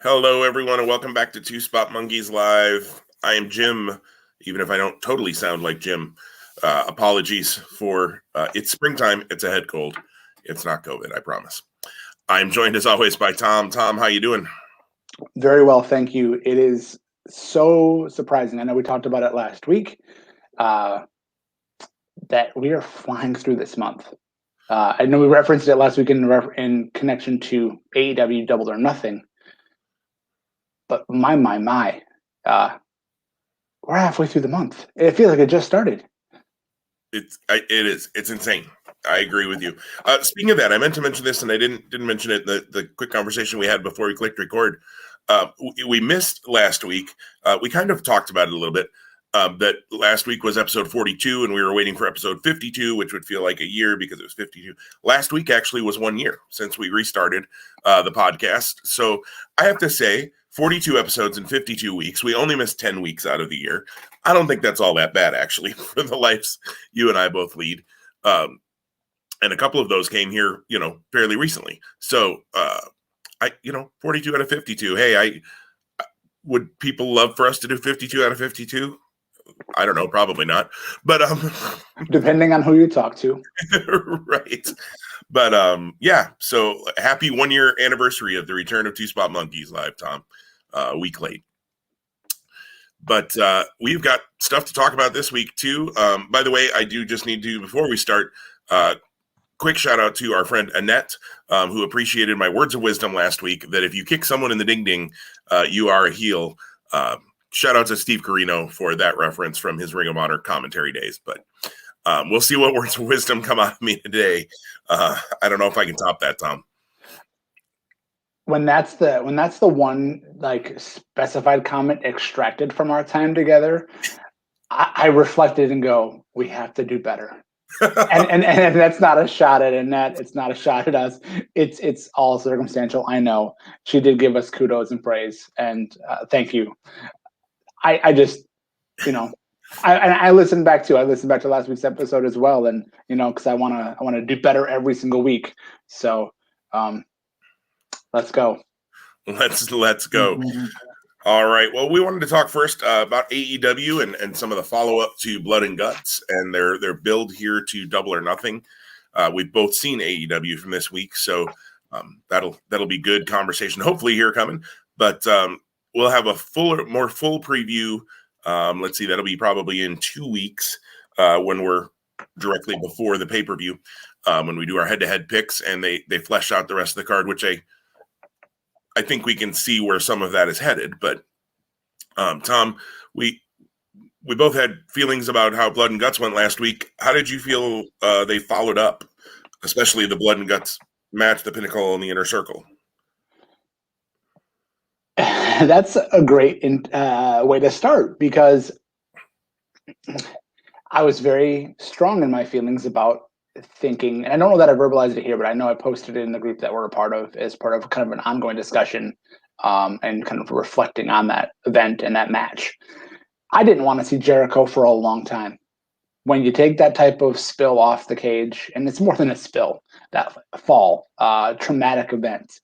Hello, everyone, and welcome back to Two Spot Monkeys Live. I am Jim, even if I don't totally sound like Jim. Apologies for it's springtime. It's a head cold. It's not COVID, I promise. I'm joined as always by Tom. Tom, how you doing? Very well, thank you. It is so surprising. I know we talked about it last week, that we are flying through this month. I know we referenced it last week in connection to AEW Double or Nothing, but my, we're halfway through the month. It feels like it just started. It is. It's insane. I agree with you. Speaking of that, I meant to mention this, and I didn't mention it in the quick conversation we had before we clicked record. We missed last week. We kind of talked about it a little bit. That last week was episode 42, and we were waiting for episode 52, which would feel like a year because it was 52. Last week actually was 1 year since we restarted the podcast. So I have to say, 42 episodes in 52 weeks. We only missed 10 weeks out of the year. I don't think that's all that bad, actually, for the lives you and I both lead. And a couple of those came here, fairly recently. So, 42 out of 52. Hey, would people love for us to do 52 out of 52? I don't know, probably not. But depending on who you talk to. Right. But yeah, so happy 1 year anniversary of the return of Two Spot Monkeys Live, Tom. A week late. But we've got stuff to talk about this week too. By the way, I do just need to, before we start, quick shout out to our friend Annette, who appreciated my words of wisdom last week that if you kick someone in the ding ding, you are a heel. Shout out to Steve Carino for that reference from his Ring of Honor commentary days. But we'll see what words of wisdom come out of me today. I don't know if I can top that, Tom. When that's the one like specified comment extracted from our time together, I reflected and go, we have to do better. and that's not a shot at Annette. It's not a shot at us. It's all circumstantial. I know she did give us kudos and praise, and thank you. I just, I listened back to last week's episode as well, and because I want to do better every single week. So, let's go. Let's go. Mm-hmm. All right. Well, we wanted to talk first about AEW and some of the follow-up to Blood and Guts and their build here to Double or Nothing. We've both seen AEW from this week, so that'll be good conversation. Hopefully here coming, but we'll have a more full preview. Let's see, that'll be probably in 2 weeks when we're directly before the pay-per-view when we do our head-to-head picks and they flesh out the rest of the card, which I think we can see where some of that is headed. But Tom, we both had feelings about how Blood and Guts went last week. How did you feel they followed up, especially the Blood and Guts match, the Pinnacle and the Inner Circle? That's a great way to start, because I was very strong in my feelings about thinking, and I don't know that I verbalized it here, but I know I posted it in the group that we're a part of as part of kind of an ongoing discussion and kind of reflecting on that event and that match. I didn't want to see Jericho for a long time. When you take that type of spill off the cage, and it's more than a spill, that fall, traumatic event.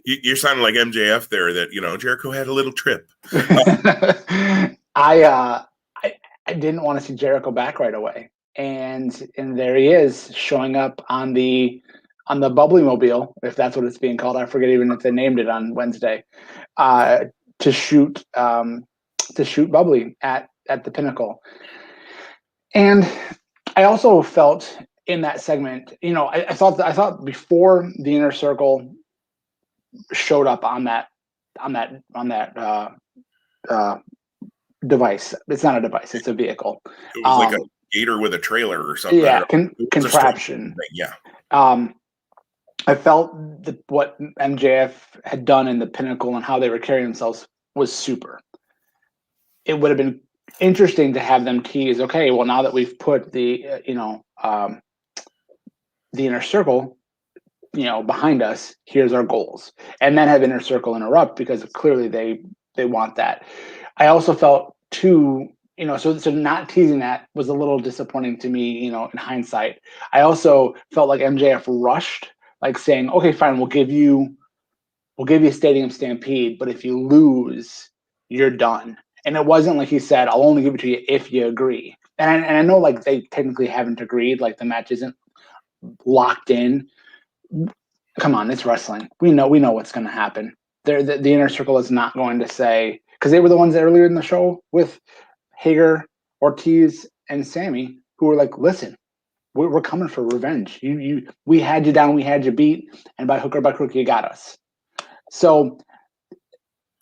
You're sounding like MJF there that, Jericho had a little trip. I didn't want to see Jericho back right away. And there he is showing up on the Bubbly Mobile, if that's what it's being called. I forget even if they named it on Wednesday, to shoot Bubbly at the Pinnacle. And I also felt in that segment, I thought before the Inner Circle showed up on that device. It's not a device; it's a vehicle. It was like a gator with a trailer or something. Yeah, contraption. Yeah. I felt what MJF had done in the Pinnacle and how they were carrying themselves was super. It would have been interesting to have them tease, okay, well, now that we've put the Inner Circle, behind us, here's our goals, and then have Inner Circle interrupt, because clearly they want that. I also felt too, so not teasing that was a little disappointing to me, in hindsight. I also felt like MJF rushed, like saying, okay, fine, we'll give you we'll give you a stadium stampede, but if you lose, you're done. And it wasn't like he said, I'll only give it to you if you agree. And I know like they technically haven't agreed, like the match isn't locked in. Come on, it's wrestling. We know what's going to happen. The inner circle is not going to say, because they were the ones earlier in the show with Hager, Ortiz, and Sammy who were like, listen, we're coming for revenge. We had you down, we had you beat, and by hook or by crook, you got us. So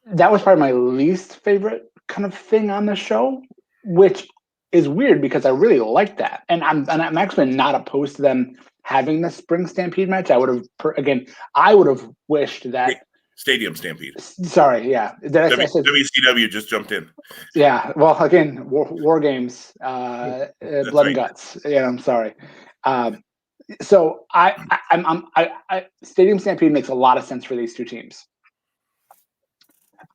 that was probably my least favorite kind of thing on the show, which is weird because I really like that, and I'm actually not opposed to them having the spring stampede match. I would have wished that Stadium Stampede. Sorry, yeah. I said, WCW just jumped in. Yeah, well, again, war games, blood and guts. Yeah, I'm sorry. So Stadium Stampede makes a lot of sense for these two teams.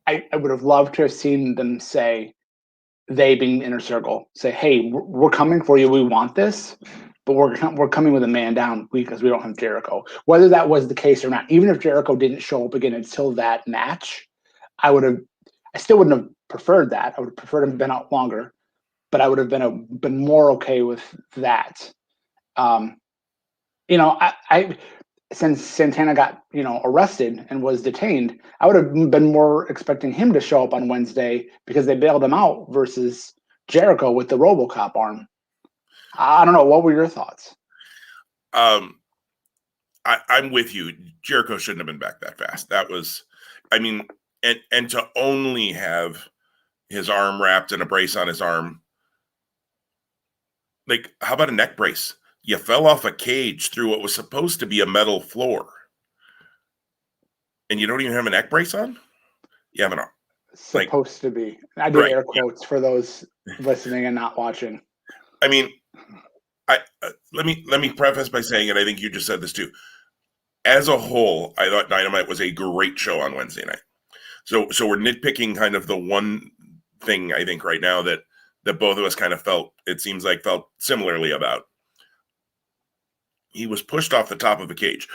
I would have loved to have seen them say, they being Inner Circle, say, "Hey, we're coming for you. We want this, but we're coming with a man down because we don't have Jericho." Whether that was the case or not, even if Jericho didn't show up again until that match, I still wouldn't have preferred that. I would have preferred him to have been out longer, but I would have been more okay with that. Since Santana got arrested and was detained, I would have been more expecting him to show up on Wednesday because they bailed him out versus Jericho with the RoboCop arm. I don't know. What were your thoughts? I'm with you. Jericho shouldn't have been back that fast. That was, and to only have his arm wrapped in a brace on his arm. Like, how about a neck brace? You fell off a cage through what was supposed to be a metal floor. And you don't even have a neck brace on? You have an arm. Supposed to be. I do air quotes for those listening and not watching. Let me preface by saying, and I think you just said this too. As a whole, I thought Dynamite was a great show on Wednesday night. So we're nitpicking kind of the one thing I think right now that both of us kind of felt similarly about. He was pushed off the top of a cage.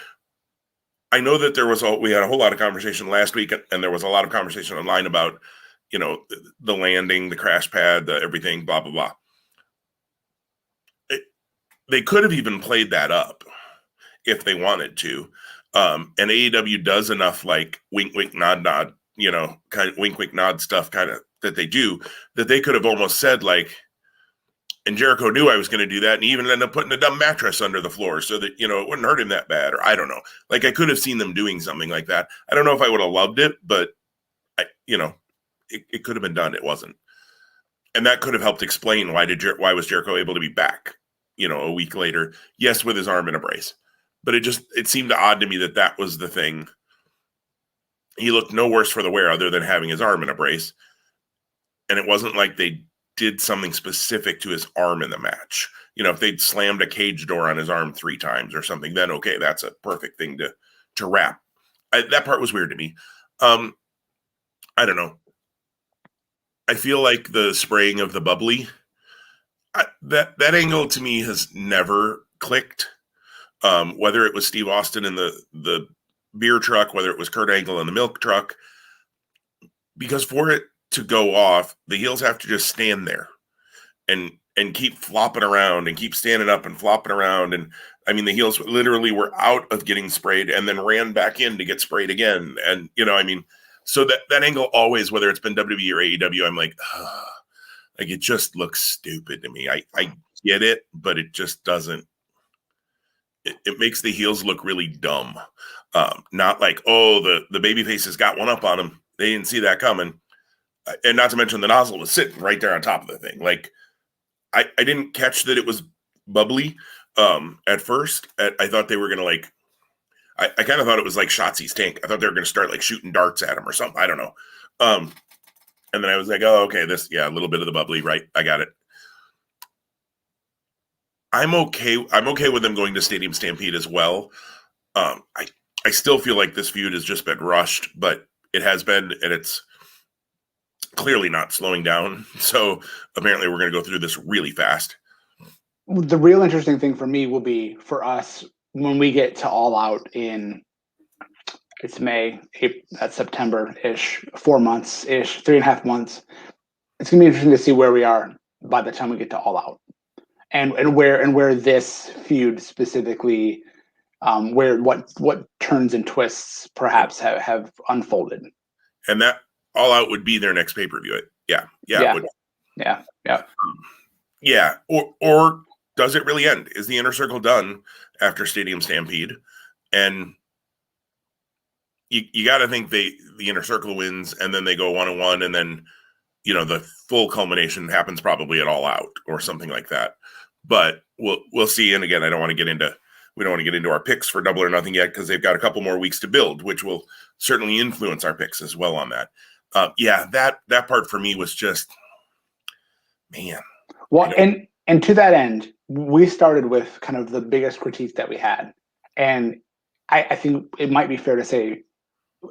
I know that we had a whole lot of conversation last week, and there was a lot of conversation online about, the landing, the crash pad, the everything, blah, blah, blah. They could have even played that up if they wanted to. And AEW does enough like wink, wink, nod, nod, kind of wink, wink, nod stuff kind of that they do, that they could have almost said like, and Jericho knew I was going to do that, and he even ended up putting a dumb mattress under the floor so that, it wouldn't hurt him that bad, or I don't know. Like, I could have seen them doing something like that. I don't know if I would have loved it, but, it could have been done. It wasn't. And that could have helped explain why was Jericho able to be back, a week later, yes, with his arm in a brace. But it seemed odd to me that was the thing. He looked no worse for the wear other than having his arm in a brace. And it wasn't like they did something specific to his arm in the match. If they'd slammed a cage door on his arm 3 times or something, then okay, that's a perfect thing to wrap. That part was weird to me. I don't know. I feel like the spraying of the bubbly, that angle to me has never clicked. Whether it was Steve Austin in the beer truck, whether it was Kurt Angle in the milk truck, because for it to go off, the heels have to just stand there and keep flopping around and keep standing up and flopping around. And the heels literally were out of getting sprayed and then ran back in to get sprayed again. And, so that angle always, whether it's been WWE or AEW, I'm like, like, it just looks stupid to me. I get it, but it just doesn't. It makes the heels look really dumb. Not like, the baby faces got one up on them. They didn't see that coming. And not to mention the nozzle was sitting right there on top of the thing. Like, I didn't catch that it was bubbly at first. I thought they were going to I kind of thought it was like Shotzi's tank. I thought they were going to start like shooting darts at him or something. I don't know. And then I was like, oh, okay, a little bit of the bubbly, right? I got it. I'm okay. I'm okay with them going to Stadium Stampede as well. I still feel like this feud has just been rushed, but it has been, and it's clearly not slowing down. So apparently we're going to go through this really fast. The real interesting thing for me will be for us when we get to All Out in It's May, April, that's September-ish, 4 months-ish, 3.5 months. It's gonna be interesting to see where we are by the time we get to All Out, and where this feud specifically, what turns and twists perhaps have unfolded. And that All Out would be their next pay-per-view. Yeah. Yeah. It would. Yeah. Yeah. Or does it really end? Is the Inner Circle done after Stadium Stampede? And you got to think the Inner Circle wins, and then they go 1-1, and then the full culmination happens probably at All Out or something like that. But we'll see. And again, we don't want to get into our picks for Double or Nothing yet, because they've got a couple more weeks to build, which will certainly influence our picks as well on that. That part for me was just, man. Well, and to that end, we started with kind of the biggest critique that we had, and I think it might be fair to say,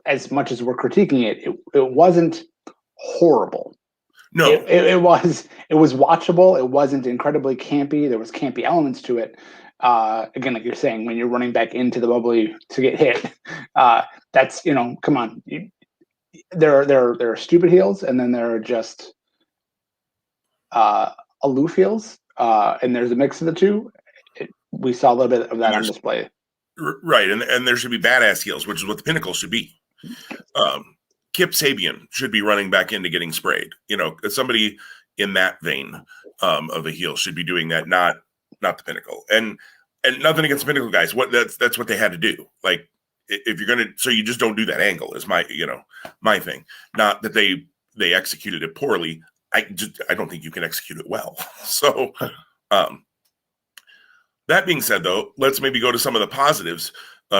as much as we're critiquing it wasn't horrible. No, it was watchable. It wasn't incredibly campy. There was campy elements to it. Again, like you're saying, when you're running back into the bubbly to get hit, that's come on. There are stupid heels, and then there are just aloof heels, and there's a mix of the two. We saw a little bit of that on display. Right, and there should be badass heels, which is what the Pinnacle should be. Kip Sabian should be running back into getting sprayed. Somebody in that vein of a heel should be doing that, not the Pinnacle. And nothing against the Pinnacle guys. That's what they had to do. Like, if you're gonna, so you just don't do that angle is my thing. Not that they executed it poorly. I don't think you can execute it well. So, that being said, though, let's maybe go to some of the positives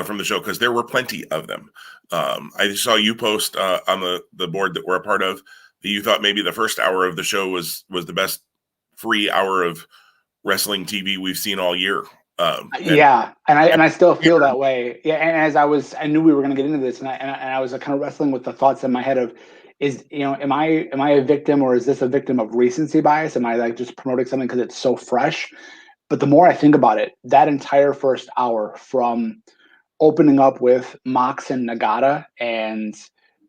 from the show, because there were plenty of them. I saw you post on the board that we're a part of that you thought maybe the first hour of the show was the best free hour of wrestling TV we've seen all year. And I still feel that way. Yeah, and as I knew we were going to get into this, and I was kind of wrestling with the thoughts in my head of, am I a victim, or is this a victim of recency bias? Am I like just promoting something because it's so fresh? But the more I think about it, that entire first hour, from opening up with Mox and Nagata, and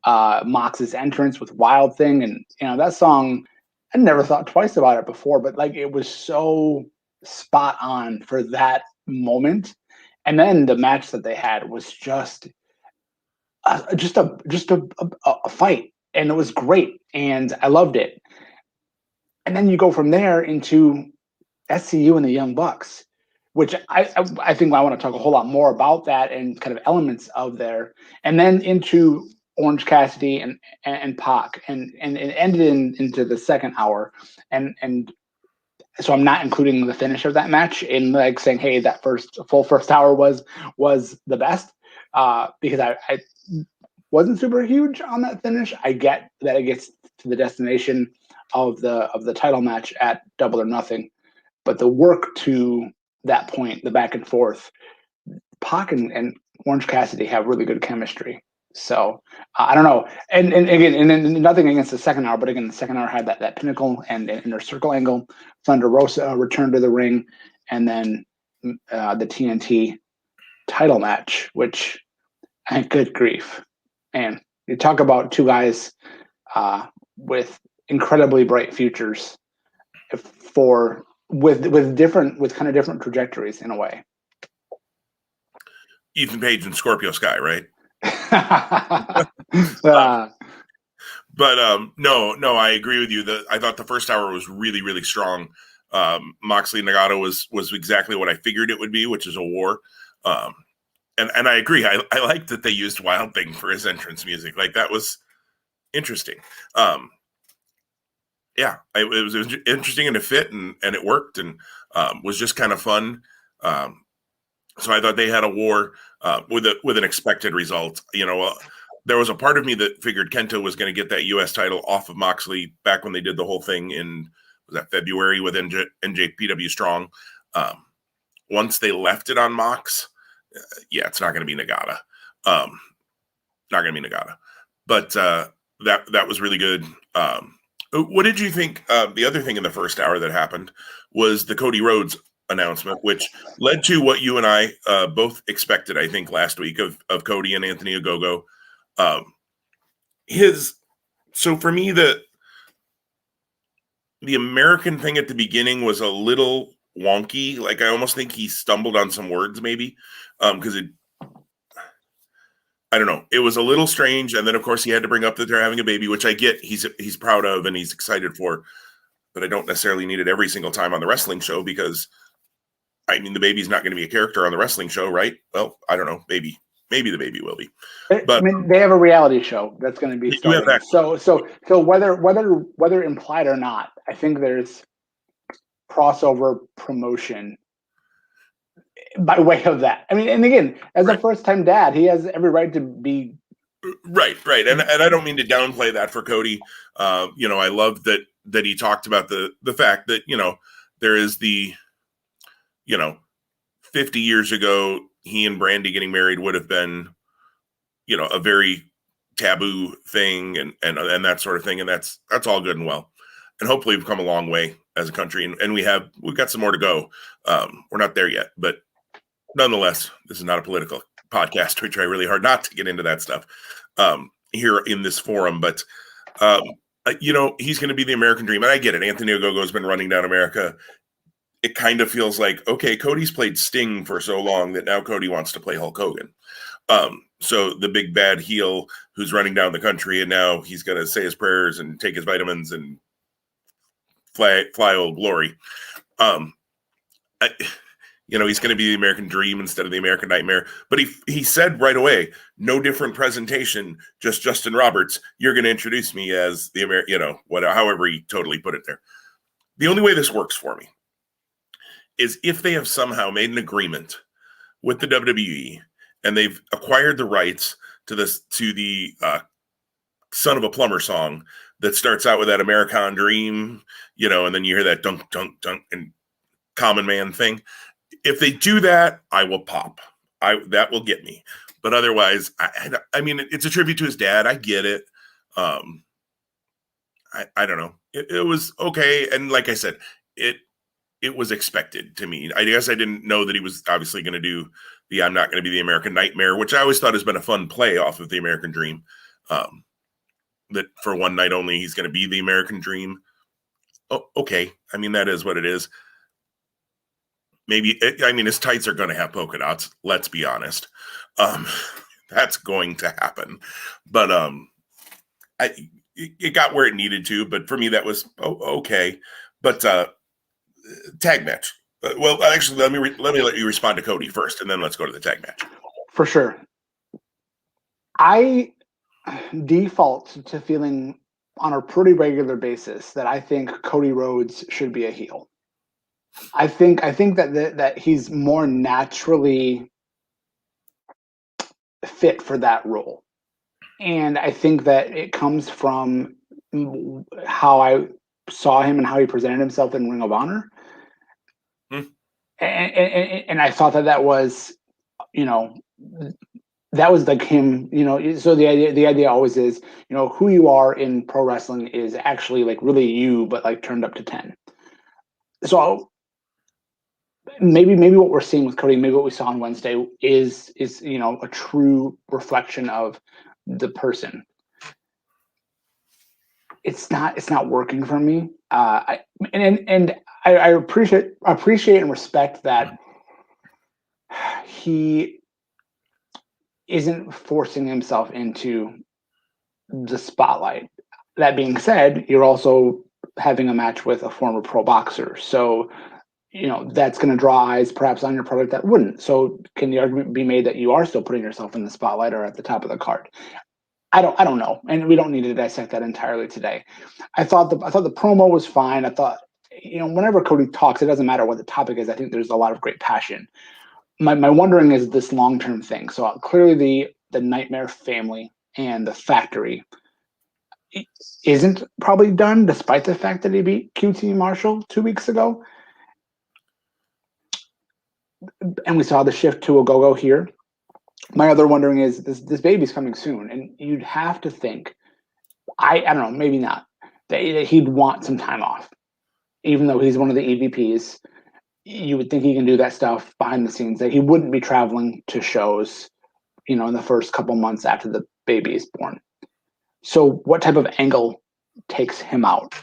Mox's entrance with Wild Thing, and that song, I never thought twice about it before, but like, it was so spot on for that moment. And then the match that they had was just a fight, and it was great, and I loved it. And then you go from there into SCU and the Young Bucks, which I think I want to talk a whole lot more about that and kind of elements of there, and then into Orange Cassidy and Pac, and it ended into the second hour, and so I'm not including the finish of that match in like saying, hey, that full first hour was the best, because I wasn't super huge on that finish. I get that it gets to the destination of the title match at Double or Nothing, but the work to that point, the back and forth, Pac and Orange Cassidy have really good chemistry. So I don't know, and again, and nothing against the second hour, but again, the second hour had that Pinnacle and Inner Circle angle. Thunder Rosa returned to the ring, and then the TNT title match, which, good grief, man, you talk about two guys with incredibly bright futures with kind of different trajectories in a way. Ethan Page and Scorpio Sky, right? But no, I agree with you. I thought the first hour was really, really strong. Moxley Nagata was exactly what I figured it would be, which is a war. And I agree. I liked that they used Wild Thing for his entrance music. Like, that was interesting. It was interesting, and it fit, and it worked, and was just kind of fun. So I thought they had a war with an expected result. There was a part of me that figured Kenta was going to get that U.S. title off of Moxley back when they did the whole thing was that February with NJPW Strong. Once they left it on Mox, it's not going to be Nagata. Not going to be Nagata. But that was really good. What did you think? The other thing in the first hour that happened was the Cody Rhodes announcement, which led to what you and I both expected, I think, last week of Cody and Anthony Ogogo. So for me, the American thing at the beginning was a little wonky. Like I almost think he stumbled on some words, maybe, because I don't know. It was a little strange, and then of course he had to bring up that they're having a baby, which I get. He's proud of and he's excited for, but I don't necessarily need it every single time on the wrestling show because, I mean, the baby's not going to be a character on the wrestling show, right? Well, I don't know. Maybe the baby will be. But I mean, they have a reality show that's going to be starting. So whether implied or not, I think there's crossover promotion by way of that. I mean, and again, as a first-time dad, he has every right to be right. And I don't mean to downplay that for Cody. I love that he talked about the fact that, there is the, 50 years ago, he and Brandy getting married would have been, a very taboo thing and that sort of thing. And that's all good and well. And hopefully we've come a long way as a country and we've got some more to go. We're not there yet, but nonetheless, this is not a political podcast. We try really hard not to get into that stuff here in this forum, but he's going to be the American dream. And I get it. Anthony Ogogo has been running down America. It kind of feels like, okay, Cody's played Sting for so long that now Cody wants to play Hulk Hogan. So the big bad heel who's running down the country, and now he's going to say his prayers and take his vitamins and fly old glory. He's going to be the American dream instead of the American nightmare. But he said right away, no different presentation, just Justin Roberts. You're going to introduce me as the American, however he totally put it there. The only way this works for me is if they have somehow made an agreement with the WWE and they've acquired the rights to the Son of a Plumber song that starts out with that American dream, and then you hear that dunk, dunk, dunk, and Common Man thing. If they do that, I will pop. That will get me. But otherwise, I mean, it's a tribute to his dad. I get it. I don't know. It was okay. And like I said, it was expected to me. I guess I didn't know that he was obviously going to do the I'm not going to be the American nightmare, which I always thought has been a fun play off of the American dream. That for one night only, he's going to be the American dream. Oh, okay. I mean, that is what it is. Maybe, his tights are going to have polka dots. Let's be honest. That's going to happen. But it got where it needed to. But for me, that was okay. But tag match. Well, actually, let me let you respond to Cody first, and then let's go to the tag match. For sure. I default to feeling on a pretty regular basis that I think Cody Rhodes should be a heel. I think that he's more naturally fit for that role. And I think that it comes from how I saw him and how he presented himself in Ring of Honor. And I thought that was, that was like him, so the idea always is, who you are in pro wrestling is actually like really you, but like turned up to 10. So maybe what we're seeing with Cody, maybe what we saw on Wednesday is a true reflection of the person. It's not working for me. I appreciate and respect that he isn't forcing himself into the spotlight. That being said, you're also having a match with a former pro boxer, so that's going to draw eyes perhaps on your product that wouldn't. So can the argument be made that you are still putting yourself in the spotlight or at the top of the card? I don't know, and we don't need to dissect that entirely today. I thought the promo was fine. I thought, whenever Cody talks, it doesn't matter what the topic is. I think there's a lot of great passion. My wondering is this long-term thing. So clearly the Nightmare family and the factory isn't probably done, despite the fact that he beat QT Marshall 2 weeks ago. And we saw the shift to a go-go here. My other wondering is this baby's coming soon, and you'd have to think, I don't know, maybe not, that he'd want some time off, even though he's one of the EVPs. you would think he can do that stuff behind the scenes, that he wouldn't be traveling to shows, in the first couple months after the baby is born. So what type of angle takes him out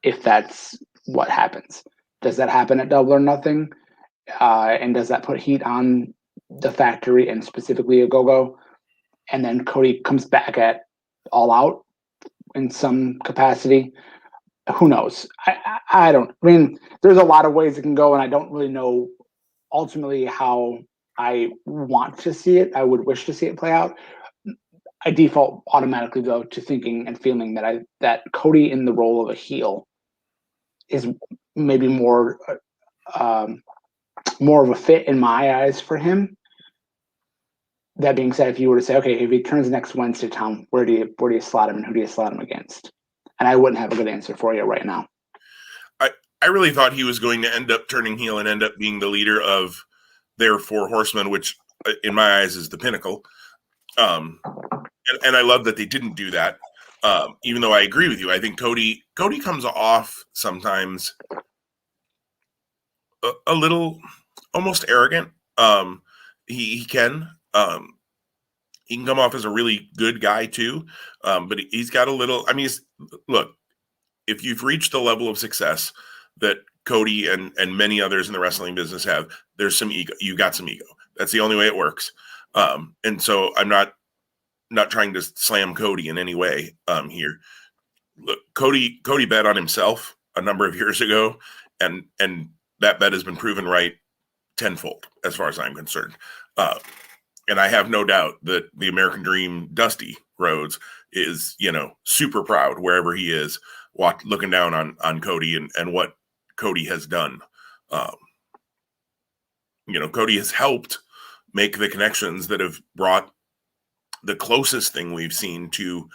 if that's what happens? Does that happen at Double or Nothing? And does that put heat on the factory and specifically a Go-Go? And then Cody comes back at All Out in some capacity. Who knows? I don't. I mean, there's a lot of ways it can go, and I don't really know ultimately how I want to see it. I would wish to see it play out. I default automatically though to thinking and feeling that Cody in the role of a heel is maybe more of a fit in my eyes for him. That being said, if you were to say, okay, if he turns next Wednesday, Tom, where do you slot him and who do you slot him against? And I wouldn't have a good answer for you right now. I really thought he was going to end up turning heel and end up being the leader of their Four Horsemen, which in my eyes is the pinnacle. And I love that they didn't do that. Even though I agree with you, I think Cody comes off sometimes a little almost arrogant. He can come off as a really good guy too, but he's got a little. I mean, look, if you've reached the level of success that Cody and many others in the wrestling business have, there's some ego. You got some ego. That's the only way it works. And so I'm not trying to slam Cody in any way here. Look, Cody bet on himself a number of years ago, and that bet has been proven right tenfold as far as I'm concerned. And I have no doubt that the American Dream, Dusty Rhodes, is, super proud wherever he is, looking down on Cody and what Cody has done. Cody has helped make the connections that have brought the closest thing we've seen to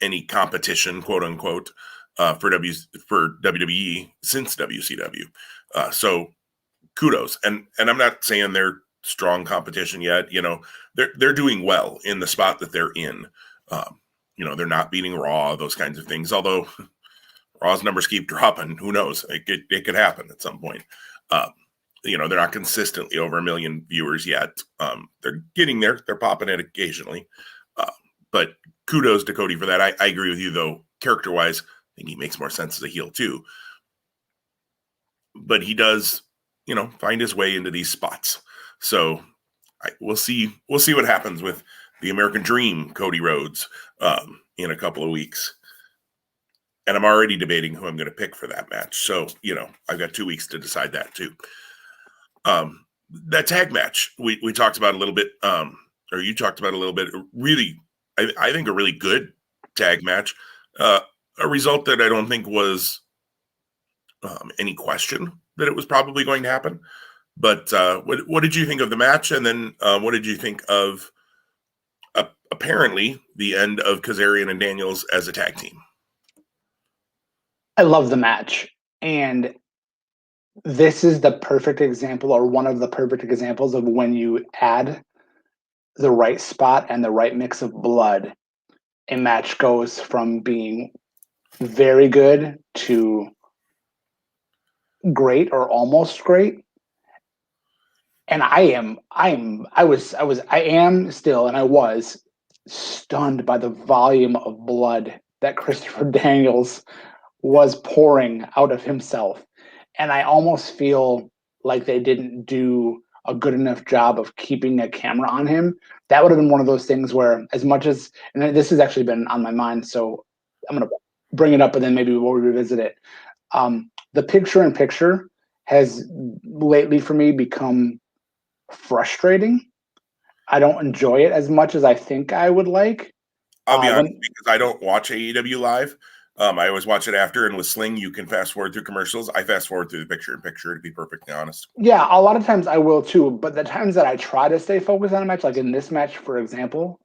any competition, quote unquote, for WWE since WCW. So kudos. And I'm not saying they're strong competition yet. They're doing well in the spot that they're in. They're not beating Raw, those kinds of things. Although Raw's numbers keep dropping, who knows? It could happen at some point. They're not consistently over 1 million viewers yet. They're getting there. They're popping it occasionally. But kudos to Cody for that. I agree with you, though, character-wise, I think he makes more sense as a heel, too. But he does, find his way into these spots. So we'll see what happens with the American Dream, Cody Rhodes, in a couple of weeks. And I'm already debating who I'm going to pick for that match. So, I've got 2 weeks to decide that, too. That tag match we talked about a little bit, or you talked about a little bit, really, I think a really good tag match, a result that I don't think was any question that it was probably going to happen. But what did you think of the match? And then what did you think of apparently the end of Kazarian and Daniels as a tag team? I love the match. And this is the perfect example, or one of the perfect examples, of when you add the right spot and the right mix of blood, a match goes from being very good to great or almost great. And I am still, and I was stunned by the volume of blood that Christopher Daniels was pouring out of himself. And I almost feel like they didn't do a good enough job of keeping a camera on him. That would have been one of those things where, as much as, and this has actually been on my mind, so I'm going to bring it up and then maybe we'll revisit it. The picture-in-picture has lately for me become frustrating. I don't enjoy it as much as I think I would like. I'll be honest, because I don't watch AEW live. I always watch it after, and with Sling, you can fast forward through commercials. I fast forward through the picture-in-picture, to be perfectly honest. Yeah, a lot of times I will too, but the times that I try to stay focused on a match, like in this match, for example,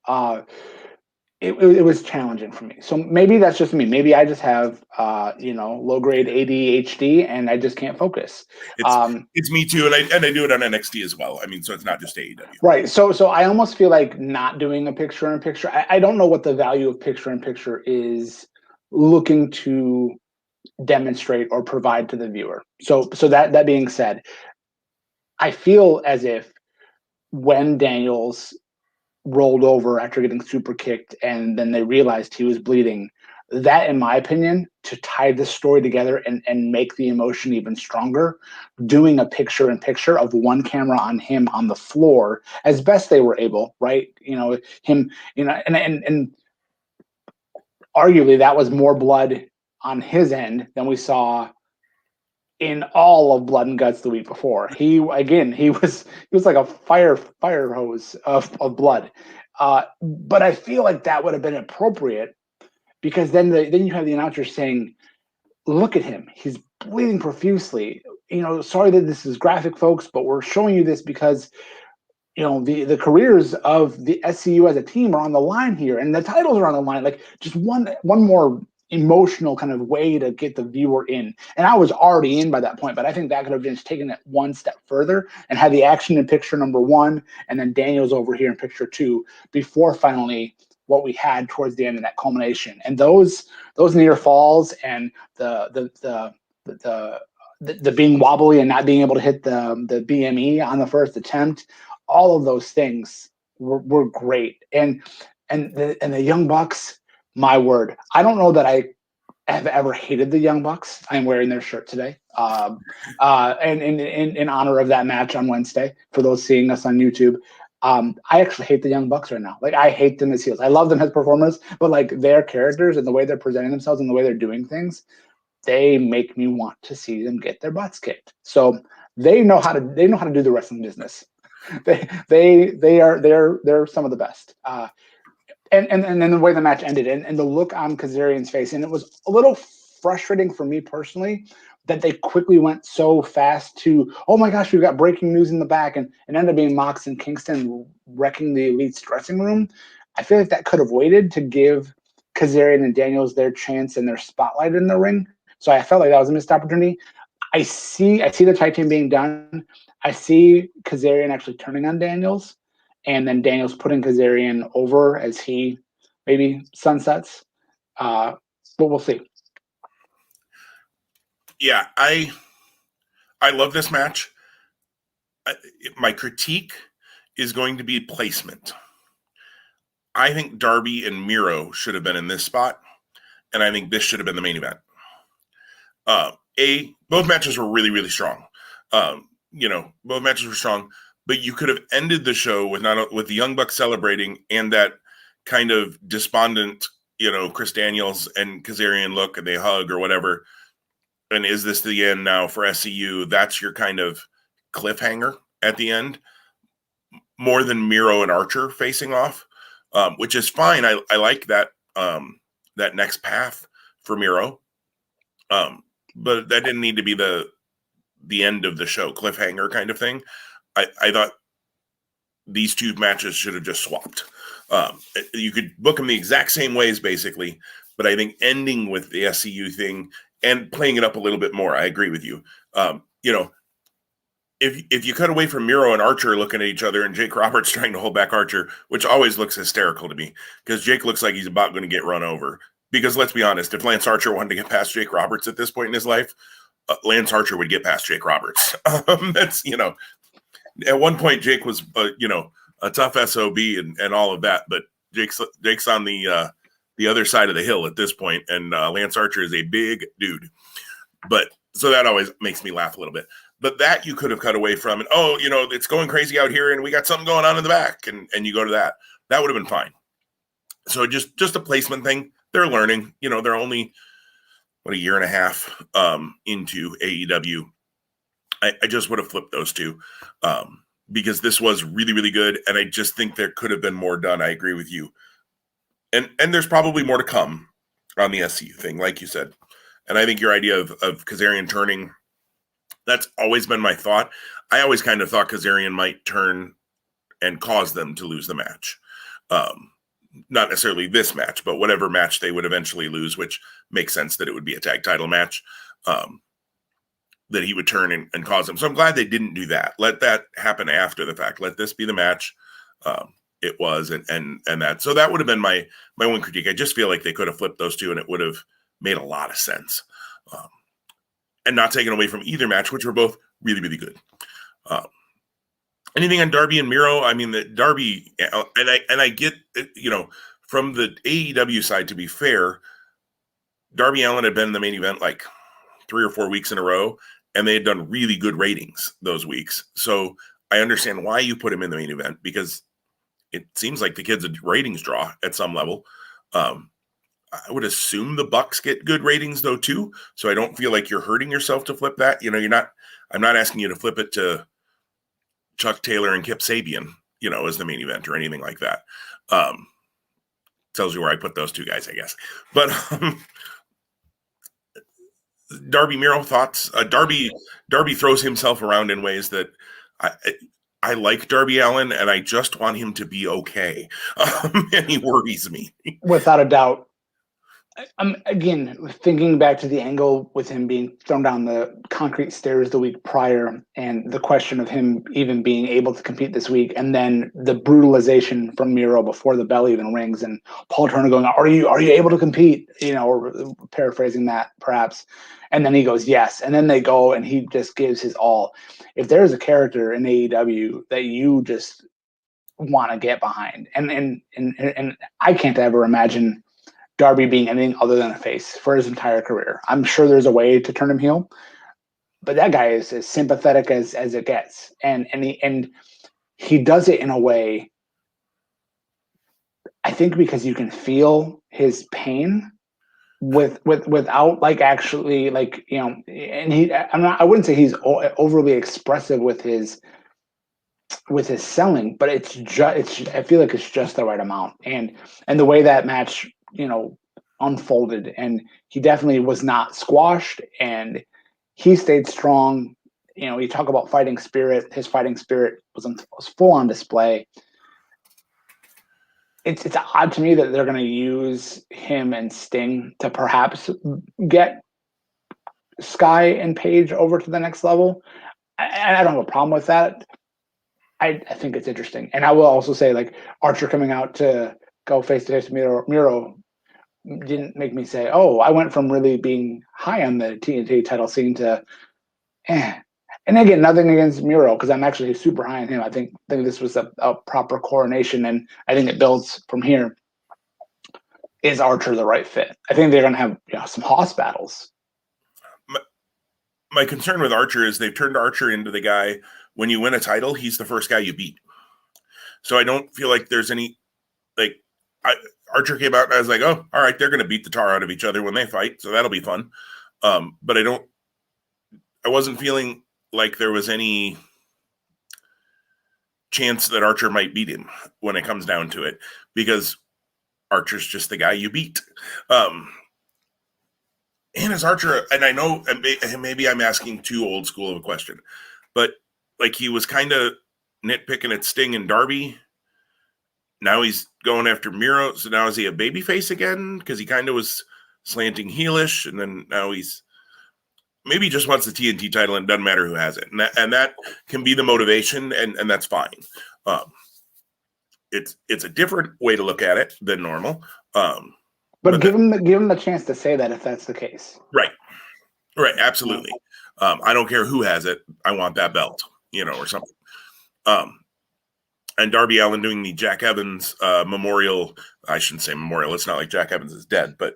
it was challenging for me. So maybe that's just me. Maybe I just have, low-grade ADHD, and I just can't focus. It's me too, and I do it on NXT as well. I mean, so it's not just AEW. Right. So I almost feel like not doing a picture-in-picture. I don't know what the value of picture-in-picture is looking to demonstrate or provide to the viewer. So that being said, I feel as if when Daniels rolled over after getting super kicked and then they realized he was bleeding, that, in my opinion, to tie this story together and make the emotion even stronger, doing a picture in picture of one camera on him on the floor as best they were able, right? Him, and arguably that was more blood on his end than we saw in all of Blood and Guts the week before. He was like a fire hose of blood. But I feel like that would have been appropriate because then you have the announcer saying, "Look at him, he's bleeding profusely. Sorry that this is graphic, folks, but we're showing you this because the careers of the SCU as a team are on the line here, and the titles are on the line. Like just one more emotional kind of way to get the viewer in. And I was already in by that point, but I think that could have just taken it one step further and had the action in picture number 1, and then Daniel's over here in picture 2 before finally what we had towards the end of that culmination. And those near falls and the being wobbly and not being able to hit the BME on the first attempt, all of those things were great. And the Young Bucks, my word, I don't know that I have ever hated the Young Bucks. I'm wearing their shirt today, and in honor of that match on Wednesday. For those seeing us on YouTube, I actually hate the Young Bucks right now. Like I hate them as heels. I love them as performers, but like their characters and the way they're presenting themselves and the way they're doing things, they make me want to see them get their butts kicked. So they know how to do the wrestling business. They're some of the best. And then the way the match ended and the look on Kazarian's face, and it was a little frustrating for me personally that they quickly went so fast to, oh my gosh, we've got breaking news in the back, and ended up being Mox and Kingston wrecking the Elite's dressing room. I feel like that could have waited to give Kazarian and Daniels their chance and their spotlight in the ring. So I felt like that was a missed opportunity. I see the tag team being done. I see Kazarian actually turning on Daniels, and then Daniels putting Kazarian over as he maybe sunsets. But we'll see. Yeah, I love this match. My critique is going to be placement. I think Darby and Miro should have been in this spot, and I think this should have been the main event. Both matches were really, really strong. Both matches were strong, but you could have ended the show with the Young Bucks celebrating and that kind of despondent, Chris Daniels and Kazarian look, and they hug or whatever. And is this the end now for SCU? That's your kind of cliffhanger at the end, more than Miro and Archer facing off, which is fine. I like that that next path for Miro. But that didn't need to be the end of the show, cliffhanger kind of thing. I thought these two matches should have just swapped. You could book them the exact same ways, basically, but I think ending with the SCU thing and playing it up a little bit more, I agree with you. If you cut away from Miro and Archer looking at each other and Jake Roberts trying to hold back Archer, which always looks hysterical to me, because Jake looks like he's about going to get run over. Because let's be honest, if Lance Archer wanted to get past Jake Roberts at this point in his life, Lance Archer would get past Jake Roberts. That's, at one point Jake was, a tough SOB and all of that, but Jake's on the other side of the hill at this point, and Lance Archer is a big dude. But so that always makes me laugh a little bit. But that you could have cut away from, and it's going crazy out here, and we got something going on in the back, and you go to that. That would have been fine. So just a placement thing. They're learning. They're only a year and a half into AEW. I just would have flipped those two because this was really, really good, and I just think there could have been more done. I agree with you, and there's probably more to come on the SCU thing, like you said. And I think your idea of Kazarian turning, that's always been my thought. I always kind of thought Kazarian might turn and cause them to lose the match. Not necessarily this match, but whatever match they would eventually lose, which makes sense that it would be a tag title match, that he would turn and cause them. So I'm glad they didn't do that. Let that happen after the fact. Let this be the match. It was, and that. So that would have been my one critique. I just feel like they could have flipped those two and it would have made a lot of sense. and not taken away from either match, which were both really, really good. Anything on Darby and Miro? I mean, the Darby, and I get, from the AEW side, to be fair, Darby Allin had been in the main event like 3 or 4 weeks in a row, and they had done really good ratings those weeks. So I understand why you put him in the main event, because it seems like the kid's a ratings draw at some level. I would assume the Bucks get good ratings though too, so I don't feel like you're hurting yourself to flip that. I'm not asking you to flip it to Chuck Taylor and Kip Sabian, as the main event or anything like that. Tells you where I put those two guys, I guess. But Darby Miro thoughts. Darby throws himself around in ways that I like Darby Allin, and I just want him to be okay. And he worries me. Without a doubt. I'm again thinking back to the angle with him being thrown down the concrete stairs the week prior, and the question of him even being able to compete this week, and then the brutalization from Miro before the bell even rings, and Paul Turner going, "Are you able to compete?" Or paraphrasing that perhaps, and then he goes, "Yes," and then they go, and he just gives his all. If there's a character in AEW that you just want to get behind, and I can't ever imagine Darby being anything other than a face for his entire career. I'm sure there's a way to turn him heel, but that guy is as sympathetic as it gets, and he does it in a way, I think, because you can feel his pain without like actually like and I wouldn't say he's overly expressive with his selling, but I feel like it's just the right amount, and the way that match unfolded, and he definitely was not squashed, and he stayed strong. You talk about fighting spirit. His fighting spirit was full on display. It's odd to me that they're going to use him and Sting to perhaps get Sky and Page over to the next level. I don't have a problem with that. I think it's interesting, and I will also say, like, Archer coming out to go face to face with Miro didn't make me say, "Oh, I went from really being high on the TNT title scene to eh." And again, nothing against Miro, because I'm actually super high on him. I think this was a proper coronation, and I think it builds from here. Is Archer the right fit? I think they're going to have some hoss battles. My concern with Archer is they've turned Archer into the guy, when you win a title, he's the first guy you beat. So I don't feel like there's any, like, Archer came out and I was like, oh, all right, they're going to beat the tar out of each other when they fight, so that'll be fun. But I wasn't feeling like there was any chance that Archer might beat him when it comes down to it, because Archer's just the guy you beat. And as Archer, and I know, and maybe I'm asking too old school of a question, but like, he was kind of nitpicking at Sting and Darby. Now he's going after Miro. So now is he a babyface again? Because he kind of was slanting heelish, and then now he's maybe just wants the TNT title and doesn't matter who has it. And that can be the motivation, and that's fine. It's a different way to look at it than normal. But give him the chance to say that if that's the case. Right, absolutely. I don't care who has it. I want that belt, or something. And Darby Allin doing the Jack Evans memorial. I shouldn't say memorial. It's not like Jack Evans is dead, but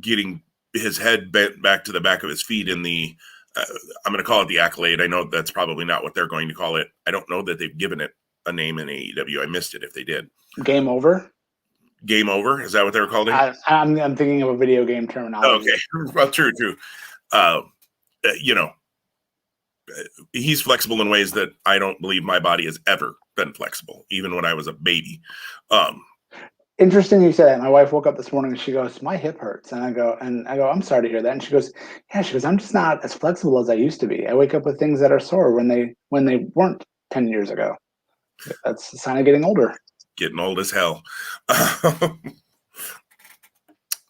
getting his head bent back to the back of his feet in the, I'm going to call it the accolade. I know that's probably not what they're going to call it. I don't know that they've given it a name in AEW. I missed it if they did. Game over? Game over? Is that what they were called? I'm thinking of a video game terminology. Okay. Well, true. He's flexible in ways that I don't believe my body has ever been flexible, even when I was a baby. Interesting you said that. My wife woke up this morning and she goes, "My hip hurts." And I go, "I'm sorry to hear that." And she goes, "Yeah." She goes, "I'm just not as flexible as I used to be. I wake up with things that are sore when they weren't 10 years ago." That's a sign of getting older. Getting old as hell.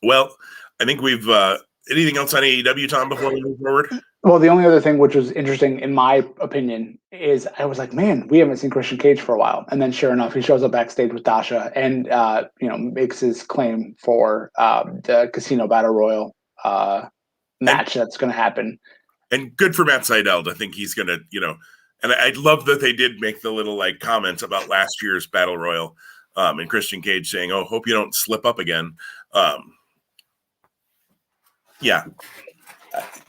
Well, I think we've anything else on AEW, Tom, before we move forward? Well, the only other thing which was interesting, in my opinion, is I was like, man, we haven't seen Christian Cage for a while. And then sure enough, he shows up backstage with Dasha and makes his claim for the Casino Battle Royal match that's going to happen. And good for Matt Sydal. I think he's going to, and I love that they did make the little like comments about last year's Battle Royal, and Christian Cage saying, "Oh, hope you don't slip up again." Yeah.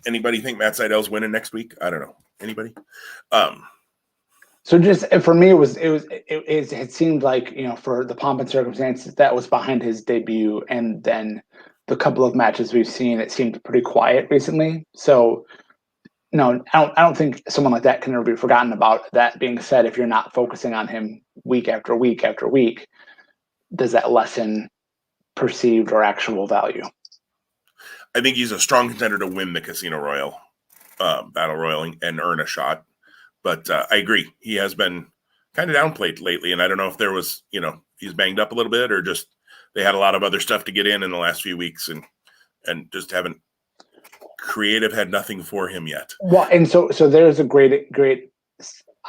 Anybody think Matt Sydal's winning next week? I don't know. Anybody? So just for me, it seemed like, for the pomp and circumstances that was behind his debut, and then the couple of matches we've seen, it seemed pretty quiet recently. So no, I don't think someone like that can ever be forgotten about. That being said, if you're not focusing on him week after week after week, does that lessen perceived or actual value? I think he's a strong contender to win the Casino Royale Battle Royal and earn a shot. But I agree. He has been kind of downplayed lately. And I don't know if there was, he's banged up a little bit or just they had a lot of other stuff to get in the last few weeks and just haven't creative had nothing for him yet. Well, and so there's a great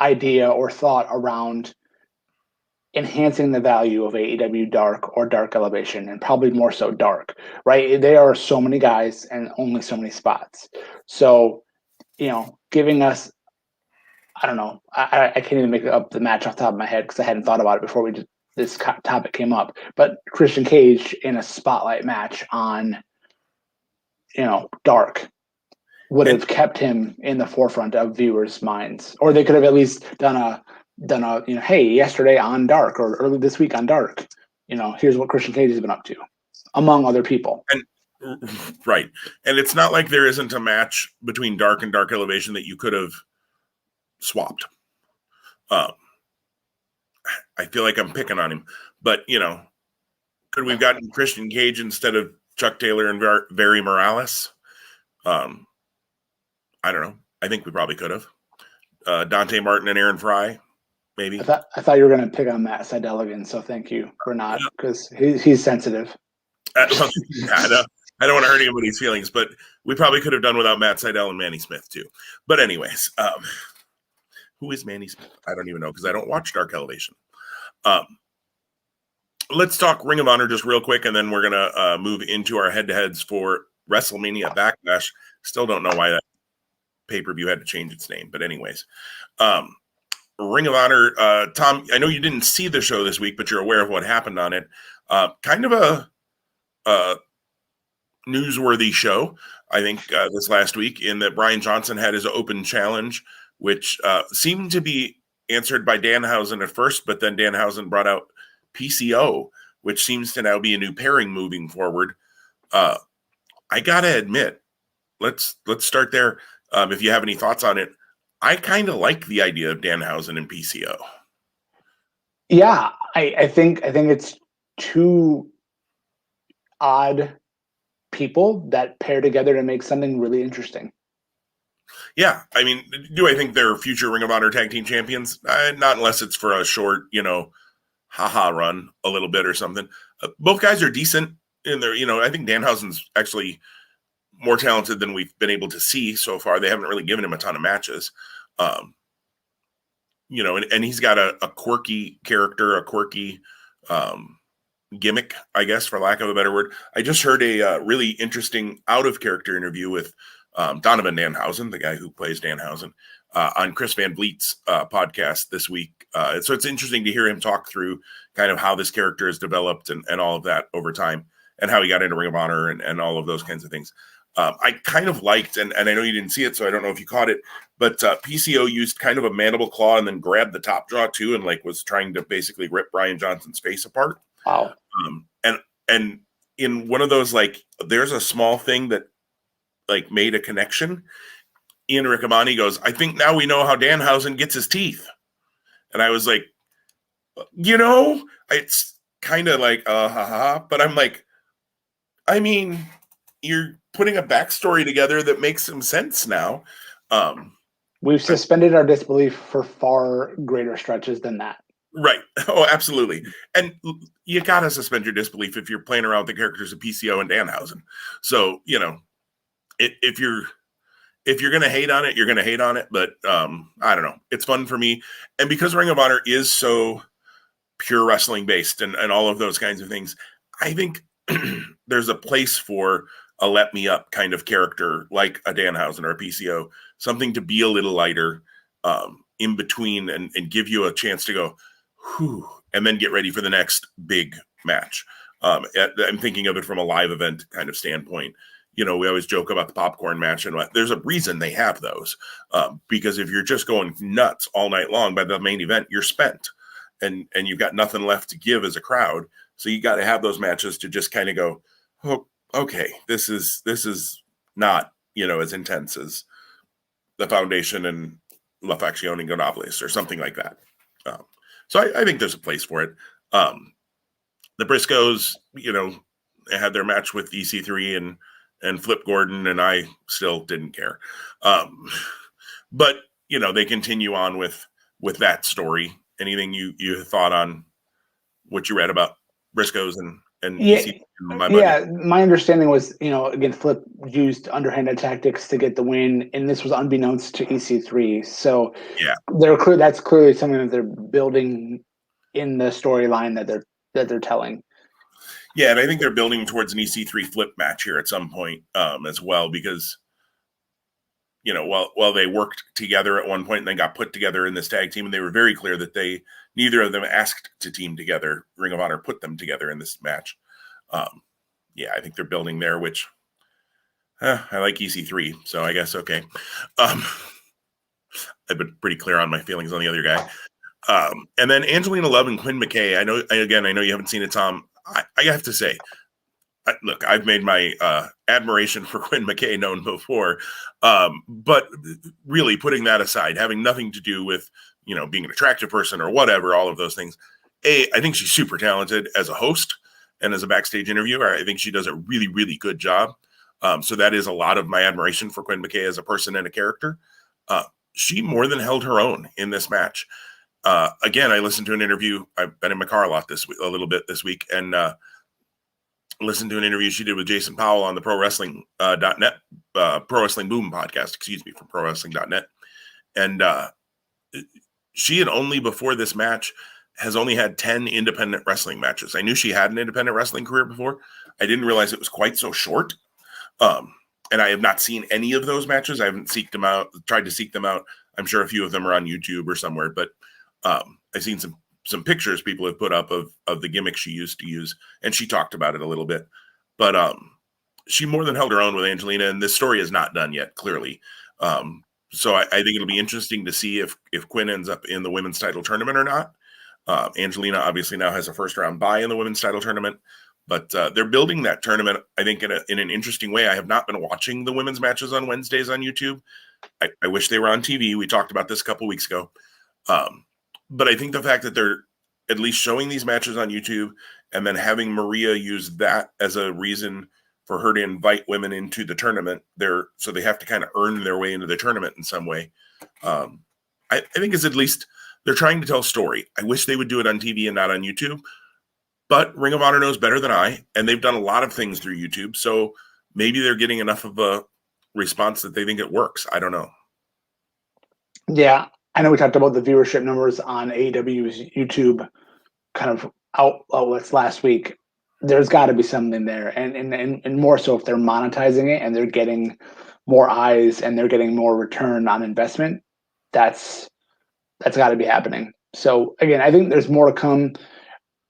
idea or thought around enhancing the value of AEW Dark or Dark Elevation, and probably more so Dark, right? There are so many guys and only so many spots. So, giving us, I don't know, I can't even make up the match off the top of my head because I hadn't thought about it before this topic came up. But Christian Cage in a spotlight match on, Dark would have kept him in the forefront of viewers' minds, or they could have at least done a hey, yesterday on Dark or early this week on Dark, here's what Christian Cage has been up to, among other people. And right, and it's not like there isn't a match between Dark and Dark Elevation that you could have swapped. I feel like I'm picking on him, but could we've gotten Christian Cage instead of Chuck Taylor and Barry Morales? I don't know. I think we probably could have. Dante Martin and Aaron Fry, maybe. I thought you were going to pick on Matt Sydal again, so thank you for not, because he's sensitive. I don't want to hurt anybody's feelings, but we probably could have done without Matt Sydal and Manny Smith too. But anyways, who is Manny Smith? I don't even know because I don't watch Dark Elevation. Let's talk Ring of Honor just real quick, and then we're gonna move into our head-to-heads for WrestleMania Backlash. Still don't know why that pay-per-view had to change its name, but anyways, Ring of Honor. Tom, I know you didn't see the show this week, but you're aware of what happened on it. Kind of a newsworthy show, I think, this last week, in that Brian Johnson had his open challenge, which seemed to be answered by Danhausen at first, but then Danhausen brought out PCO, which seems to now be a new pairing moving forward. I gotta admit, let's start there. If you have any thoughts on it, I kind of like the idea of Danhausen and PCO. Yeah, I think it's two odd people that pair together to make something really interesting. Yeah, I mean, do I think they're future Ring of Honor tag team champions? Not unless it's for a short, haha run a little bit or something. Both guys are decent in their, I think Danhausen's actually more talented than we've been able to see so far. They haven't really given him a ton of matches. And he's got a quirky character, a quirky gimmick, I guess, for lack of a better word. I just heard a really interesting out-of-character interview with Donovan Danhausen, the guy who plays Danhausen, on Chris Van Vliet's podcast this week. So it's interesting to hear him talk through kind of how this character has developed and all of that over time, and how he got into Ring of Honor and all of those kinds of things. I kind of liked, and I know you didn't see it, so I don't know if you caught it, but PCO used kind of a mandible claw and then grabbed the top jaw too, and was trying to basically rip Brian Johnson's face apart. Wow. And in one of those, there's a small thing that made a connection. Ian Riccaboni goes, I think now we know how Danhausen gets his teeth. And I was like, it's kind of but I'm like, I mean, you're putting a backstory together that makes some sense now. We've suspended our disbelief for far greater stretches than that. Right. Oh, absolutely. And you got to suspend your disbelief if you're playing around with the characters of PCO and Danhausen. So, if you're going to hate on it, you're going to hate on it. But I don't know. It's fun for me. And because Ring of Honor is so pure wrestling based and all of those kinds of things, I think there's a place for a let me up kind of character, like a Danhausen or a PCO, something to be a little lighter in between and give you a chance to go, whew, and then get ready for the next big match. I'm thinking of it from a live event kind of standpoint. We always joke about the popcorn match, and there's a reason they have those. Because if you're just going nuts all night long by the main event, you're spent, and you've got nothing left to give as a crowd. So you got to have those matches to just kind of go, oh, okay, this is not as intense as the Foundation and La Facción Ingobernables or something like that. So I think there's a place for it. The Briscoes, had their match with EC3 and Flip Gordon, and I still didn't care. But they continue on with that story. Anything you thought on what you read about Briscoes and EC3? My understanding was, again, Flip used underhanded tactics to get the win, and this was unbeknownst to EC3. So yeah, that's clearly something that they're building in the storyline that they're telling. Yeah, and I think they're building towards an EC3 Flip match here at some point as well, because while they worked together at one point and they got put together in this tag team, and they were very clear that neither of them asked to team together. Ring of Honor put them together in this match. I think they're building there, which I like EC3, so I guess okay. I've been pretty clear on my feelings on the other guy. And then Angelina Love and Quinn McKay. I know you haven't seen it, Tom. I have to say, look, I've made my admiration for Quinn McKay known before, but really putting that aside, having nothing to do with being an attractive person or whatever, all of those things. I think she's super talented as a host and as a backstage interviewer. I think she does a really, really good job. So that is a lot of my admiration for Quinn McKay as a person and a character. She more than held her own in this match. Again, I listened to an interview. I've been in my car a little bit this week, and listened to an interview she did with Jason Powell on the Pro Wrestling .net, Pro Wrestling Boom podcast, from ProWrestling.net. And she had only before this match has only had 10 independent wrestling matches. I knew she had an independent wrestling career before. I didn't realize it was quite so short. And I have not seen any of those matches. I haven't tried to seek them out. I'm sure a few of them are on YouTube or somewhere, but I've seen some pictures people have put up of the gimmick she used to use, and she talked about it a little bit. But she more than held her own with Angelina, and this story is not done yet, clearly. So I think it'll be interesting to see if Quinn ends up in the women's title tournament or not. Angelina obviously now has a first-round bye in the women's title tournament, but they're building that tournament, I think, in an interesting way. I have not been watching the women's matches on Wednesdays on YouTube. I wish they were on TV. We talked about this a couple weeks ago. But I think the fact that they're at least showing these matches on YouTube and then having Maria use that as a reason for her to invite women into the tournament, so they have to kind of earn their way into the tournament in some way. I think it's at least they're trying to tell a story. I wish they would do it on TV and not on YouTube, but Ring of Honor knows better than I, and they've done a lot of things through YouTube. So maybe they're getting enough of a response that they think it works. I don't know. Yeah. I know we talked about the viewership numbers on AEW's YouTube kind of outlets last week. There's got to be something there, and more so if they're monetizing it and they're getting more eyes and they're getting more return on investment. That's got to be happening. So again, I think there's more to come.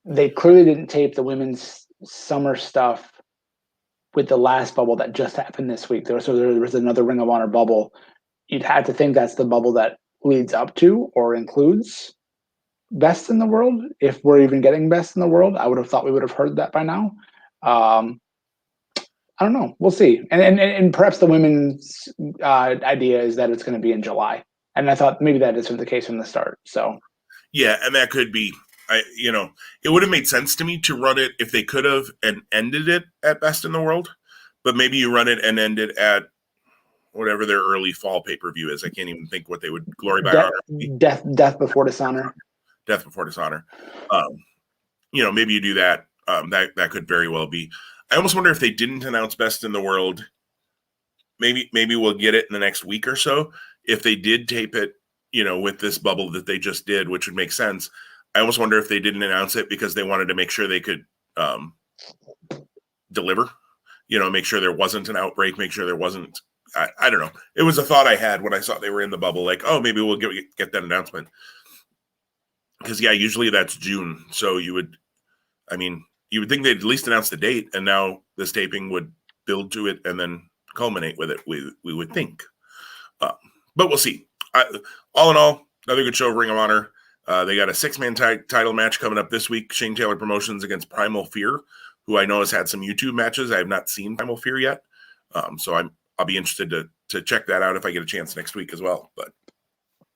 They clearly didn't tape the women's summer stuff with the last bubble that just happened this week. There was another Ring of Honor bubble. You'd have to think that's the bubble that leads up to or includes Best in the World. If we're even getting Best in the World, I would have thought we would have heard that by now. I don't know. We'll see. And perhaps the women's idea is that it's going to be in July. And I thought maybe that isn't the case from the start. So yeah, and that could be. It would have made sense to me to run it if they could have and ended it at Best in the World, but maybe you run it and end it at whatever their early fall pay-per-view is. I can't even think what they would Glory by Honor. Death Before Dishonor. Death Before Dishonor. Maybe you do that. That could very well be. I almost wonder if they didn't announce Best in the World. Maybe we'll get it in the next week or so. If they did tape it, with this bubble that they just did, which would make sense. I almost wonder if they didn't announce it because they wanted to make sure they could deliver make sure there wasn't an outbreak, make sure there wasn't. I don't know. It was a thought I had when I saw they were in the bubble, like, oh, maybe we'll get that announcement. Because, yeah, usually that's June. So you would think they'd at least announce the date, and now this taping would build to it and then culminate with it, we would think. But we'll see. All in all, another good show of Ring of Honor. They got a 6-man title match coming up this week. Shane Taylor Promotions against Primal Fear, who I know has had some YouTube matches. I have not seen Primal Fear yet. So I'll be interested to check that out if I get a chance next week as well. But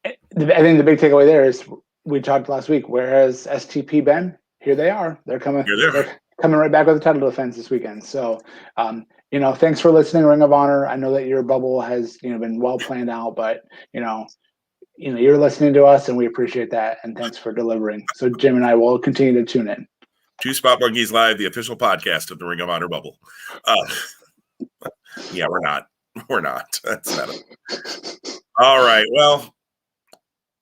I think the big takeaway there is we talked last week. Where has STP been? Here they are. They're coming. They're coming right back with the title defense this weekend. So, thanks for listening, Ring of Honor. I know that your bubble has been well planned out, but you're listening to us, and we appreciate that. And thanks for delivering. So Jim and I will continue to tune in. Two Spot Monkeys Live, the official podcast of the Ring of Honor bubble. Yeah, we're not. We're not. That's not it. All right. Well,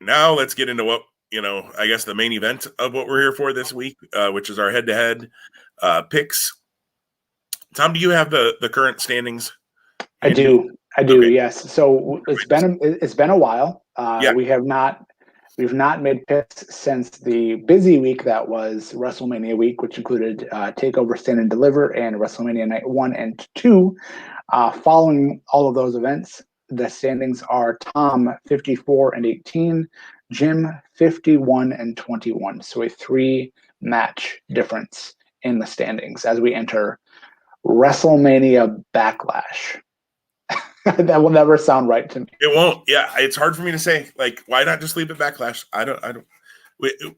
now let's get into what, I guess the main event of what we're here for this week, which is our head-to-head picks. Tom, do you have the current standings? I do. Okay. Yes. So it's been a while. Yeah. We've not made picks since the busy week that was WrestleMania week, which included TakeOver Stand and Deliver and WrestleMania Night 1 and 2. Following all of those events, the standings are Tom 54-18, Jim 51-21. So a 3-match difference in the standings as we enter WrestleMania Backlash. That will never sound right to me. It won't. Yeah, it's hard for me to say. Like, why not just leave it Backlash? I don't.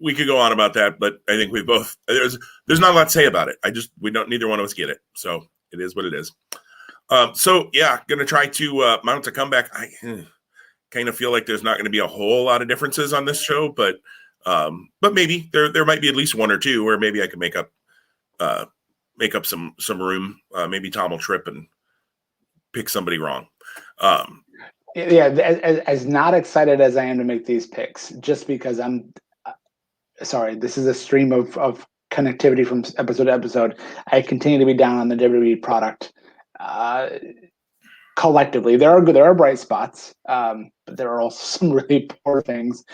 We could go on about that, but I think we both there's not a lot to say about it. Neither one of us get it. So it is what it is. So yeah, gonna try to mount a comeback. I kind of feel like there's not going to be a whole lot of differences on this show, but maybe there might be at least one or two where maybe I can make up some room. Maybe Tom will trip and pick somebody wrong. As not excited as I am to make these picks, just because I'm sorry, this is a stream of connectivity from episode to episode. I continue to be down on the WWE product. Collectively, there are bright spots, but there are also some really poor things,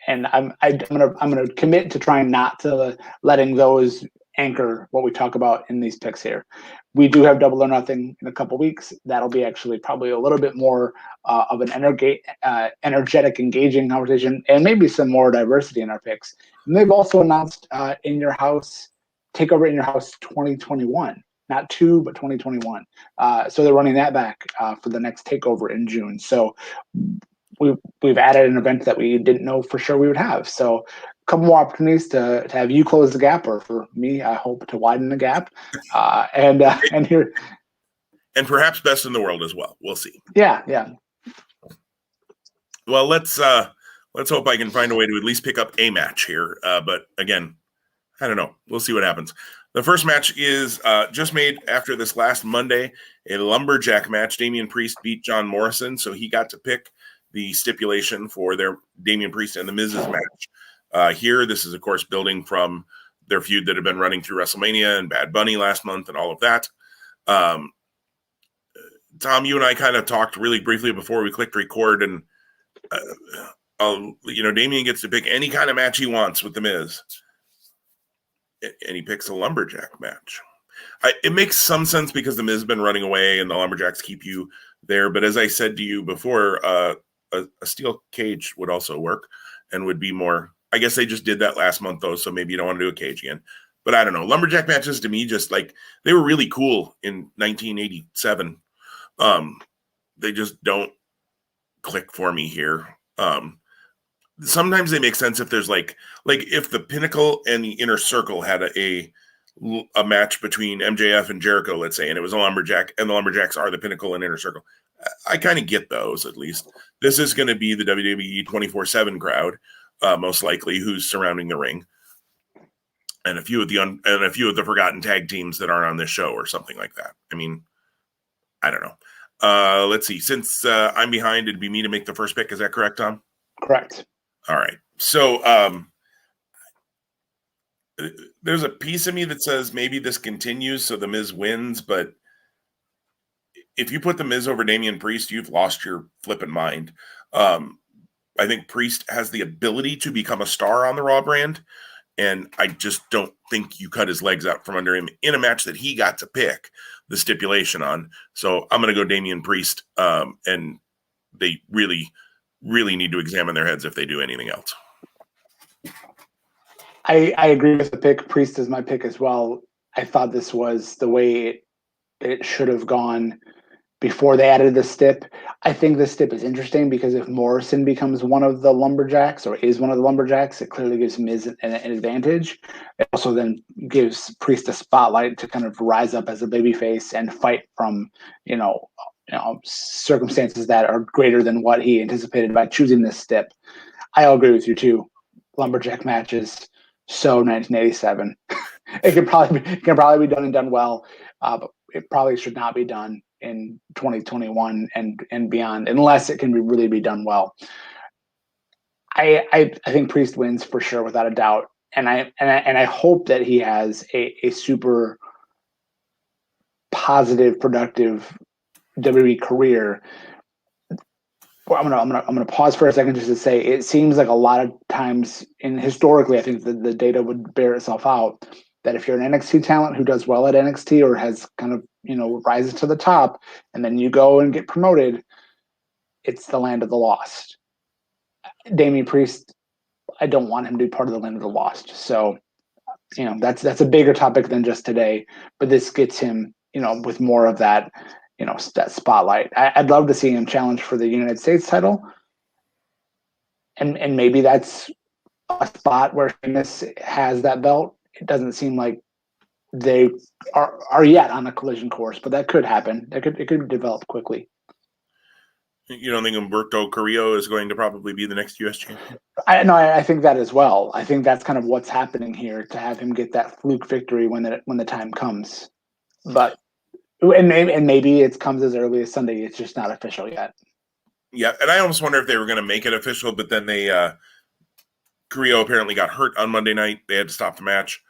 and I'm gonna commit to trying not to letting those anchor what we talk about in these picks here. We do have Double or Nothing in a couple weeks. That'll be actually probably a little bit more of an energetic, engaging conversation, and maybe some more diversity in our picks. And they've also announced In Your House, TakeOver In Your House 2021, not 2, but 2021. So they're running that back for the next TakeOver in June. So we've added an event that we didn't know for sure we would have. So couple more opportunities to have you close the gap, or for me, I hope to widen the gap. And here, and perhaps best in the world as well. We'll see. Yeah. Well, let's hope I can find a way to at least pick up a match here. But again, I don't know. We'll see what happens. The first match is just made after this last Monday, a lumberjack match. Damian Priest beat John Morrison, so he got to pick the stipulation for their Damian Priest and the Miz's match. Here, this is, of course, building from their feud that had been running through WrestleMania and Bad Bunny last month and all of that. Tom, you and I kind of talked really briefly before we clicked record, and Damian gets to pick any kind of match he wants with The Miz, and he picks a lumberjack match. It makes some sense because The Miz has been running away and the lumberjacks keep you there. But as I said to you before, a steel cage would also work and would be more. I guess they just did that last month, though, so maybe you don't want to do a cage again. But I don't know. Lumberjack matches, to me, just like they were really cool in 1987. They just don't click for me here. Sometimes they make sense if there's like if the Pinnacle and the Inner Circle had a match between MJF and Jericho, let's say, and it was a lumberjack, and the lumberjacks are the Pinnacle and Inner Circle. I kind of get those, at least. This is going to be the WWE 24/7 crowd. Most likely, who's surrounding the ring, and a few of the forgotten tag teams that aren't on this show, or something like that. I mean, I don't know. Let's see. Since I'm behind, it'd be me to make the first pick. Is that correct, Tom? Correct. All right. So there's a piece of me that says maybe this continues, so the Miz wins, but if you put the Miz over Damian Priest, you've lost your flipping mind. I think Priest has the ability to become a star on the Raw brand, and I just don't think you cut his legs out from under him in a match that he got to pick the stipulation on. So I'm going to go Damian Priest, and they really, really need to examine their heads if they do anything else. I agree with the pick. Priest is my pick as well. I thought this was the way it should have gone before they added the stip. I think the stip is interesting because if Morrison becomes one of the lumberjacks or is one of the lumberjacks, it clearly gives Miz an advantage. It also then gives Priest a spotlight to kind of rise up as a babyface and fight from, circumstances that are greater than what he anticipated by choosing this stip. I'll agree with you too. Lumberjack matches, so 1987. It can probably be done and done well, but it probably should not be done in 2021 and beyond, unless it can really be done well. I think Priest wins for sure, without a doubt, and I hope that he has a super positive, productive WWE career. Well, I'm gonna pause for a second just to say it seems like a lot of times, and historically, I think the data would bear itself out, that if you're an NXT talent who does well at NXT or has kind of, rises to the top, and then you go and get promoted, it's the land of the lost. Damian Priest, I don't want him to be part of the land of the lost. So, that's a bigger topic than just today, but this gets him, with more of that, that spotlight. I'd love to see him challenge for the United States title. And maybe that's a spot where Sheamus has that belt. It doesn't seem like they are yet on a collision course, but that could happen. It could develop quickly. You don't think Humberto Carrillo is going to probably be the next U.S. champion? I think that as well. I think that's kind of what's happening here, to have him get that fluke victory when the time comes. But maybe it comes as early as Sunday. It's just not official yet. Yeah, and I almost wonder if they were going to make it official, but then Carrillo apparently got hurt on Monday night. They had to stop the match.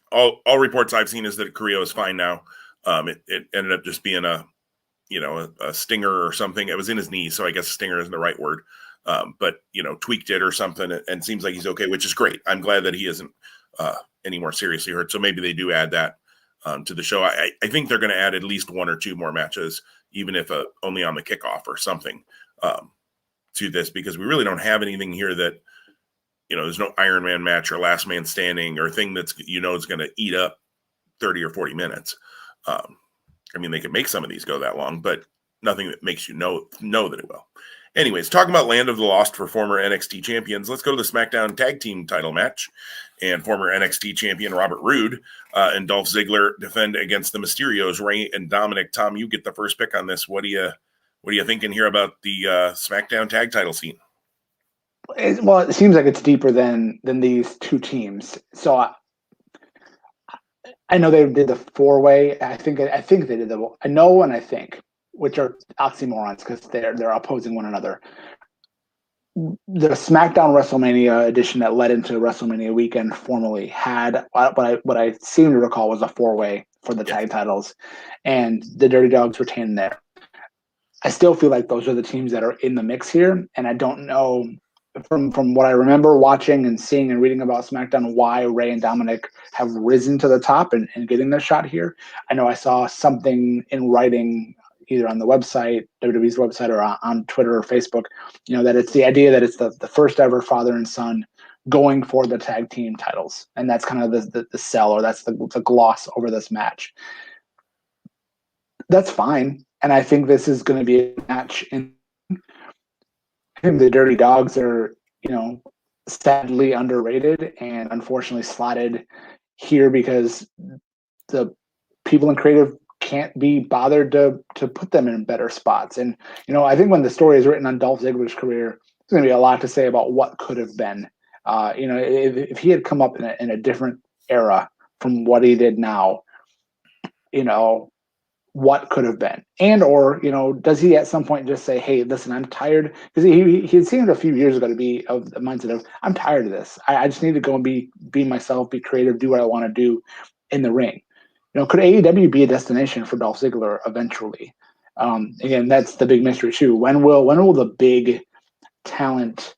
All reports I've seen is that Carrillo is fine now. It ended up just being a stinger or something. It was in his knee, so I guess stinger isn't the right word. But tweaked it or something, and seems like he's okay, which is great. I'm glad that he isn't any more seriously hurt. So maybe they do add that to the show. I think they're going to add at least one or two more matches, even if only on the kickoff or something, to this, because we really don't have anything here that, there's no Iron Man match or last man standing or thing that's, is going to eat up 30 or 40 minutes. I mean, they could make some of these go that long, but nothing that makes you know that it will. Anyways, talking about Land of the Lost for former NXT champions, let's go to the SmackDown Tag Team title match. And former NXT champion Robert Roode and Dolph Ziggler defend against the Mysterios, Ray and Dominic. Tom, you get the first pick on this. What are you thinking here about the SmackDown Tag title scene? It seems like it's deeper than these two teams. So I know they did the 4-way. I think they did I know and I think, which are oxymorons because they're opposing one another. The SmackDown WrestleMania edition that led into WrestleMania weekend formally had what I seem to recall was a 4-way for the tag titles, and the Dirty Dogs retained there. I still feel like those are the teams that are in the mix here, and I don't know from what I remember watching and seeing and reading about SmackDown why Ray and Dominic have risen to the top and getting their shot here. I know I saw something in writing either on the website, WWE's website, or on Twitter or Facebook, that it's the idea that it's the first ever father and son going for the tag team titles. And that's kind of the sell, or that's the gloss over this match. That's fine. And I think this is going to be a match. I think the Dirty Dogs are, sadly underrated and unfortunately slotted here because the people in creative can't be bothered to put them in better spots. And, I think when the story is written on Dolph Ziggler's career, there's going to be a lot to say about what could have been. If he had come up in a different era from what he did now, what could have been, and or does he at some point just say, hey, listen, I'm tired, because he had seen it a few years ago to be of the mindset of, I'm tired of this. I just need to go and be myself, be creative, do what I want to do in the ring. could AEW be a destination for Dolph Ziggler eventually? Again, that's the big mystery too. When will the big talent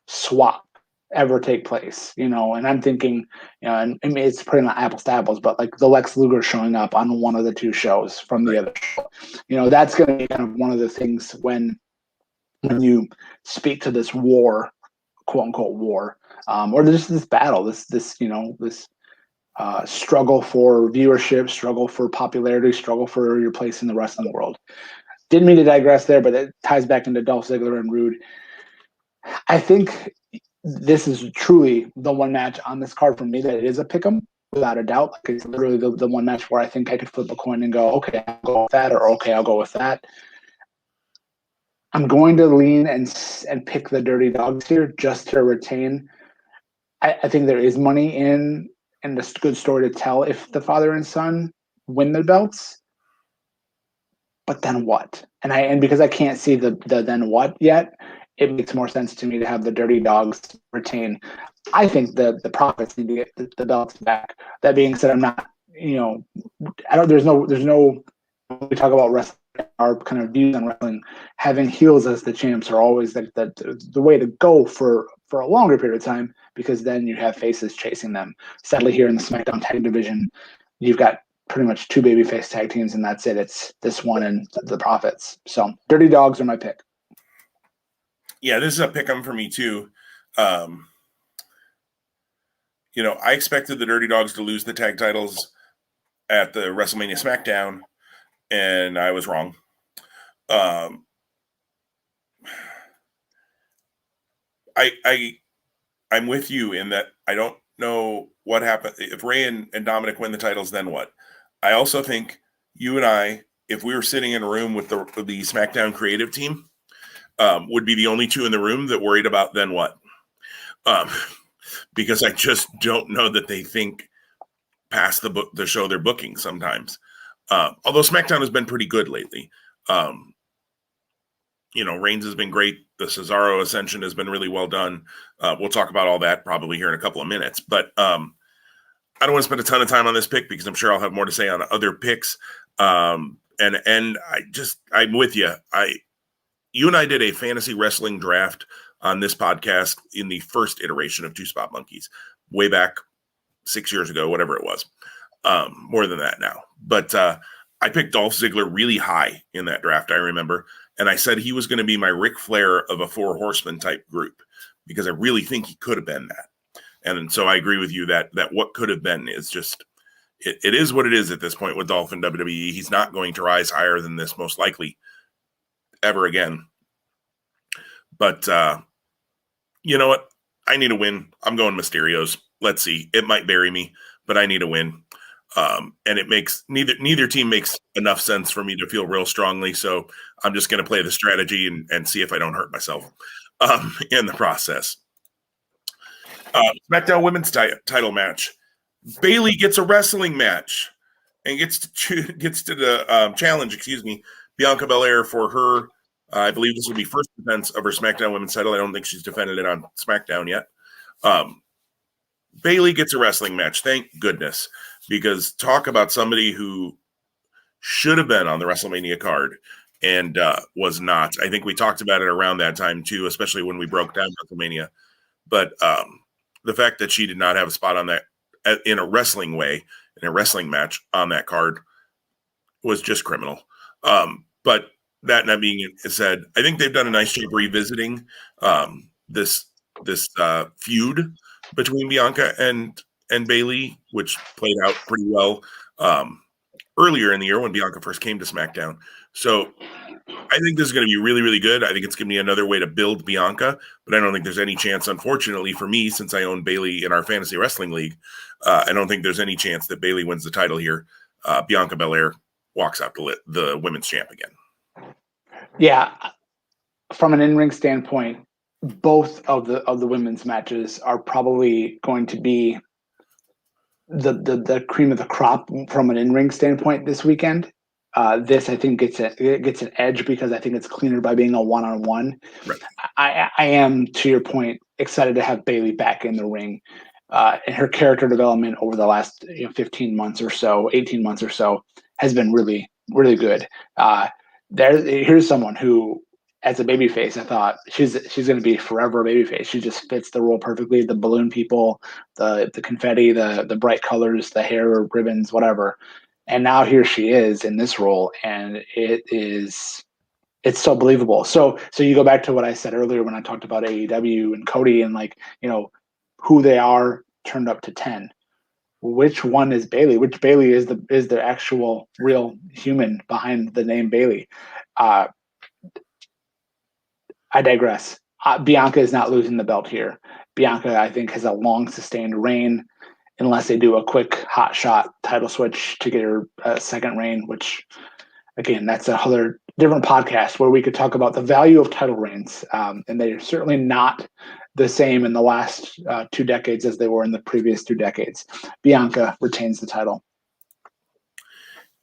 swap ever take place? And I'm thinking, and I mean, it's pretty not apples to apples, but like the Lex Luger showing up on one of the two shows from the other show, that's going to be kind of one of the things when you speak to this war, quote unquote war, or just this battle, this struggle for viewership, struggle for popularity, struggle for your place in the wrestling world. Didn't mean to digress there, but it ties back into Dolph Ziggler and Rude. I think this is truly the one match on this card for me that it is a pick'em, without a doubt. Like, it's literally the one match where I think I could flip a coin and go, okay, I'll go with that, or okay, I'll go with that. I'm going to lean and pick the Dirty Dogs here just to retain. I think there is money in this good story to tell if the father and son win the belts. But then what? And because I can't see the then what yet, it makes more sense to me to have the Dirty Dogs retain. I think the Profits need to get the belts back. That being said, I'm not, there's no, when we talk about wrestling, our kind of views on wrestling, having heels as the champs are always the way to go for a longer period of time, because then you have faces chasing them. Sadly, here in the SmackDown Tag Division, you've got pretty much two babyface tag teams, and that's it. It's this one and the Profits. So Dirty Dogs are my pick. Yeah, this is a pick 'em for me too. I expected the Dirty Dogs to lose the tag titles at the WrestleMania SmackDown, and I was wrong. I'm with you in that I don't know what happened. If Ray and Dominic win the titles, then what? I also think you and I, if we were sitting in a room with the SmackDown creative team, would be the only two in the room that worried about then what? Because I just don't know that they think past the show they're booking sometimes. Although SmackDown has been pretty good lately. Reigns has been great. The Cesaro ascension has been really well done. We'll talk about all that probably here in a couple of minutes. But I don't want to spend a ton of time on this pick because I'm sure I'll have more to say on other picks. And I'm with you. You and I did a fantasy wrestling draft on this podcast in the first iteration of Two Spot Monkeys way back 6 years ago, whatever it was. More than that now. But I picked Dolph Ziggler really high in that draft, I remember. And I said he was going to be my Ric Flair of a Four Horsemen type group because I really think he could have been that. And so I agree with you that what could have been is just, it is what it is at this point with Dolph in WWE. He's not going to rise higher than this, most likely, ever again. But you know what? I need a win. I'm going Mysterios. Let's see. It might bury me, but I need a win. And it makes neither team makes enough sense for me to feel real strongly. So I'm just going to play the strategy and see if I don't hurt myself in the process. SmackDown Women's title match. Bayley gets a wrestling match and gets to the challenge. Bianca Belair for her. I believe this will be first defense of her SmackDown Women's title. I don't think she's defended it on SmackDown yet. Bayley gets a wrestling match. Thank goodness. Because talk about somebody who should have been on the WrestleMania card and was not. I think we talked about it around that time too, especially when we broke down WrestleMania. But the fact that she did not have a spot on that in a wrestling way, in a wrestling match on that card was just criminal. But that not being said, I think they've done a nice job revisiting this feud between Bianca and Bayley, which played out pretty well earlier in the year when Bianca first came to SmackDown. So I think this is going to be really, really good. I think it's going to be another way to build Bianca, but I don't think there's any chance, unfortunately for me, since I own Bayley in our fantasy wrestling league, I don't think there's any chance that Bayley wins the title here. Bianca Belair walks out the women's champ again. Yeah. From an in-ring standpoint, both of the women's matches are probably going to be the cream of the crop from an in-ring standpoint this weekend. This I think gets an edge because I think it's cleaner by being a one-on-one. Right. I am, to your point, excited to have Bayley back in the ring. and her character development over the last 15 months or so, 18 months or so, has been really, really good. Here's someone who, as a babyface, I thought she's going to be forever a babyface. She just fits the role perfectly. The balloon people, the confetti, the bright colors, the hair ribbons, whatever. And now here she is in this role, and it's so believable. So you go back to what I said earlier when I talked about AEW and Cody and who they are turned up to 10. Which one is Bailey? Which Bailey is the actual real human behind the name Bailey? I digress. Bianca is not losing the belt here. Bianca, I think, has a long sustained reign, unless they do a quick hot shot title switch to get her second reign, which, again, that's a other different podcast where we could talk about the value of title reigns. And they're certainly not the same in the last 2 decades as they were in the previous 2 decades. Bianca retains the title.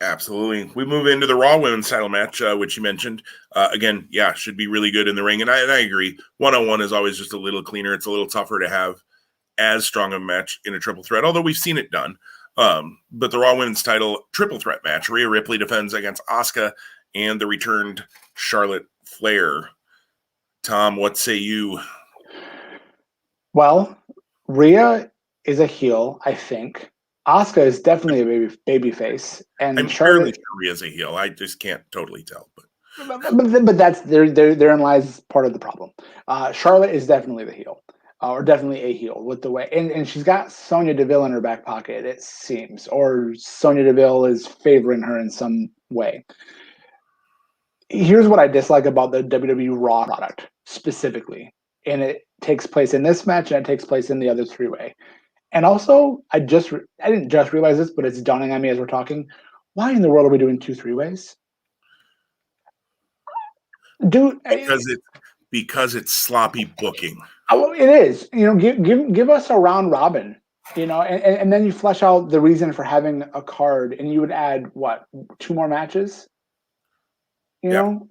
Absolutely. We move into the Raw Women's title match, which you mentioned. Again, should be really good in the ring. And I agree. One-on-one is always just a little cleaner. It's a little tougher to have as strong a match in a triple threat, although we've seen it done. But the Raw Women's title triple threat match, Rhea Ripley defends against Asuka and the returned Charlotte Flair. Tom, what say you? Well, Rhea is a heel, I think. Asuka is definitely a baby face, and I'm fairly sure Rhea's a heel. I just can't totally tell. But that's therein lies part of the problem. Charlotte is definitely the heel, or definitely a heel with the way, and she's got Sonya Deville in her back pocket, it seems, or Sonya Deville is favoring her in some way. Here's what I dislike about the WWE Raw product specifically, and it takes place in this match and it takes place in the other 3-way. And also, I didn't just realize this, but it's dawning on me as we're talking. Why in the world are we doing 2 3-ways? Because it's sloppy booking. Oh, it is. Give us a round robin. And then you flesh out the reason for having a card, and you would add what, 2 more matches? And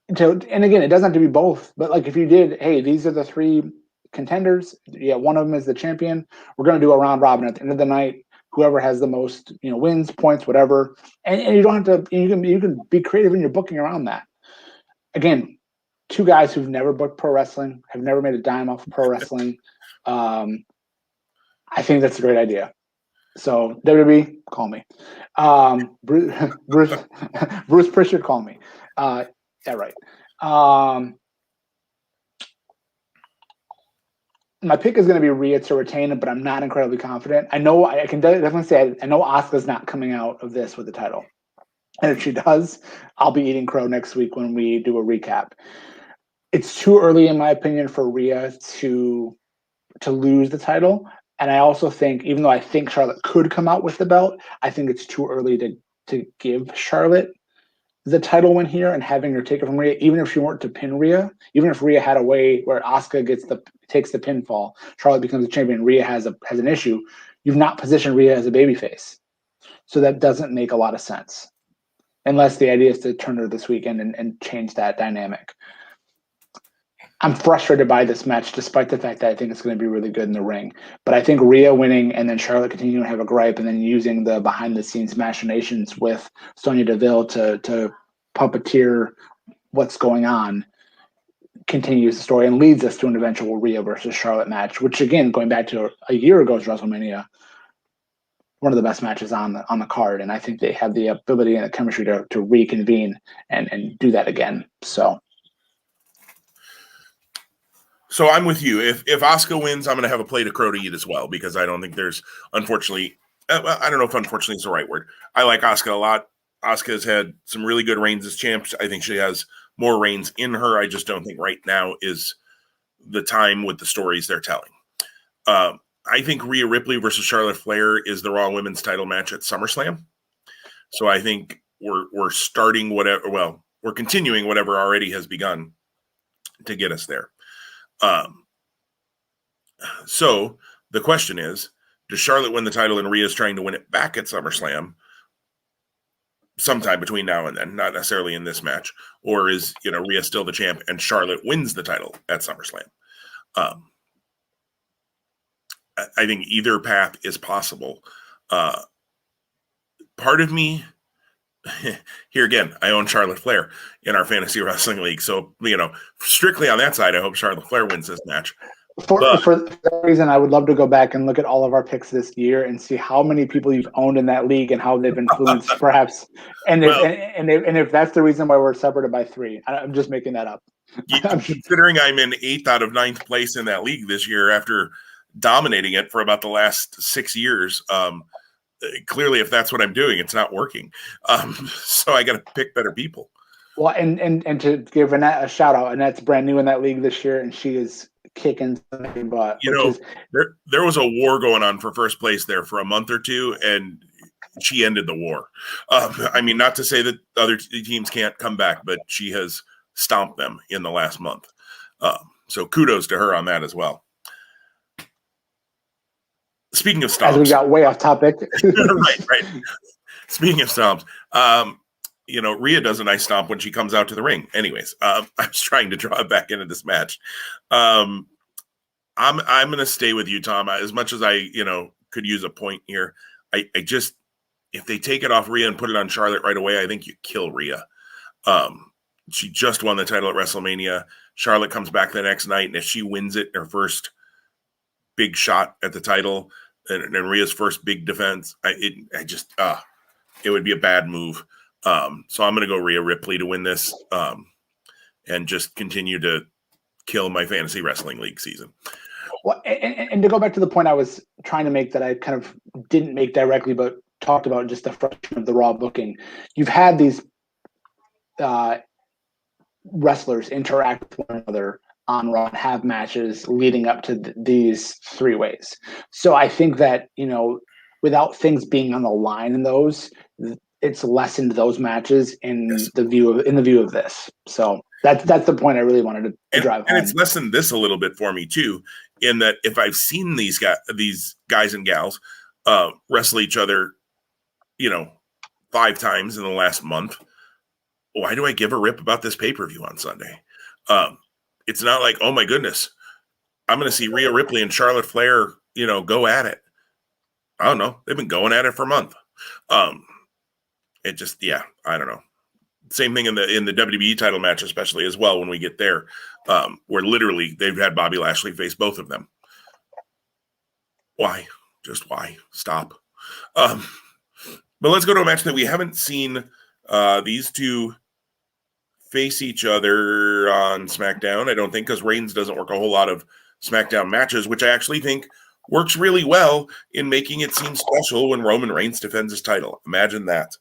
again, it doesn't have to be both, but like if you did, hey, these are the 3 contenders. One of them is the champion. We're going to do a round robin at the end of the night. Whoever has the most, wins, points, whatever. And you don't have to. You can be creative in your booking around that. Again, 2 guys who've never booked pro wrestling, have never made a dime off of pro wrestling. I think that's a great idea. So WWE, call me. Bruce Pritchard, call me. Yeah, right. My pick is going to be Rhea to retain it, but I'm not incredibly confident. I know I can definitely say I know Asuka's not coming out of this with the title. And if she does, I'll be eating crow next week when we do a recap. It's too early, in my opinion, for Rhea to lose the title. And I also think, even though I think Charlotte could come out with the belt, I think it's too early to give Charlotte the title win here and having her take it from Rhea, even if she weren't to pin Rhea, even if Rhea had a way where Asuka takes the pinfall, Charlotte becomes the champion, Rhea has an issue, you've not positioned Rhea as a babyface. So that doesn't make a lot of sense. Unless the idea is to turn her this weekend and change that dynamic. I'm frustrated by this match, despite the fact that I think it's going to be really good in the ring. But I think Rhea winning and then Charlotte continuing to have a gripe and then using the behind-the-scenes machinations with Sonya Deville to puppeteer what's going on continues the story and leads us to an eventual Rhea versus Charlotte match, which, again, going back to a year ago's WrestleMania, one of the best matches on the card. And I think they have the ability and the chemistry to reconvene and do that again. So I'm with you. If Asuka wins, I'm going to have a plate of crow to eat as well, because I don't think there's, unfortunately, I don't know if unfortunately is the right word. I like Asuka a lot. Asuka has had some really good reigns as champ. I think she has more reigns in her. I just don't think right now is the time with the stories they're telling. I think Rhea Ripley versus Charlotte Flair is the Raw Women's title match at SummerSlam. So I think we're starting we're continuing whatever already has begun to get us there. So the question is, does Charlotte win the title and Rhea's trying to win it back at SummerSlam sometime between now and then, not necessarily in this match, or is, Rhea still the champ and Charlotte wins the title at SummerSlam? I think either path is possible. Part of me, here again, I own Charlotte Flair in our fantasy wrestling league. So, strictly on that side, I hope Charlotte Flair wins this match. For that reason, I would love to go back and look at all of our picks this year and see how many people you've owned in that league and how they've influenced, perhaps. And if that's the reason why we're separated by 3, I'm just making that up. Considering I'm in 8th out of 9th place in that league this year after dominating it for about the last 6 years, clearly, if that's what I'm doing, it's not working. So I got to pick better people. Well, and to give Annette a shout out, Annette's brand new in that league this year, and she is kicking some butt. There was a war going on for first place there for a month or two, and she ended the war. I mean, not to say that other teams can't come back, but she has stomped them in the last month. So kudos to her on that as well. Speaking of stomps, as we got way off topic. right. Speaking of stomps, Rhea does a nice stomp when she comes out to the ring. Anyways, I was trying to draw it back into this match. I'm going to stay with you, Tom. As much as I, could use a point here, I just, if they take it off Rhea and put it on Charlotte right away, I think you kill Rhea. She just won the title at WrestleMania. Charlotte comes back the next night, and if she wins it, her first big shot at the title, and Rhea's first big defense, it would be a bad move. So I'm going to go Rhea Ripley to win this, and just continue to kill my fantasy wrestling league season. Well, and to go back to the point I was trying to make that I kind of didn't make directly, but talked about just the frustration of the Raw booking. You've had these wrestlers interact with one another on Raw and have matches leading up to these 3 ways. So I think that, without things being on the line in those, it's lessened those matches in the view of this. So that's the point I really wanted to drive home. And it's lessened this a little bit for me too, in that if I've seen these guys and gals wrestle each other, 5 times in the last month, why do I give a rip about this pay-per-view on Sunday? It's not like, oh my goodness, I'm going to see Rhea Ripley and Charlotte Flair, go at it. I don't know. They've been going at it for a month. It just, I don't know. Same thing in the WWE title match, especially as well when we get there, where literally they've had Bobby Lashley face both of them. Why? Just why? Stop. But let's go to a match that we haven't seen these two face each other on SmackDown. I don't think, because Reigns doesn't work a whole lot of SmackDown matches, which I actually think works really well in making it seem special when Roman Reigns defends his title. Imagine that.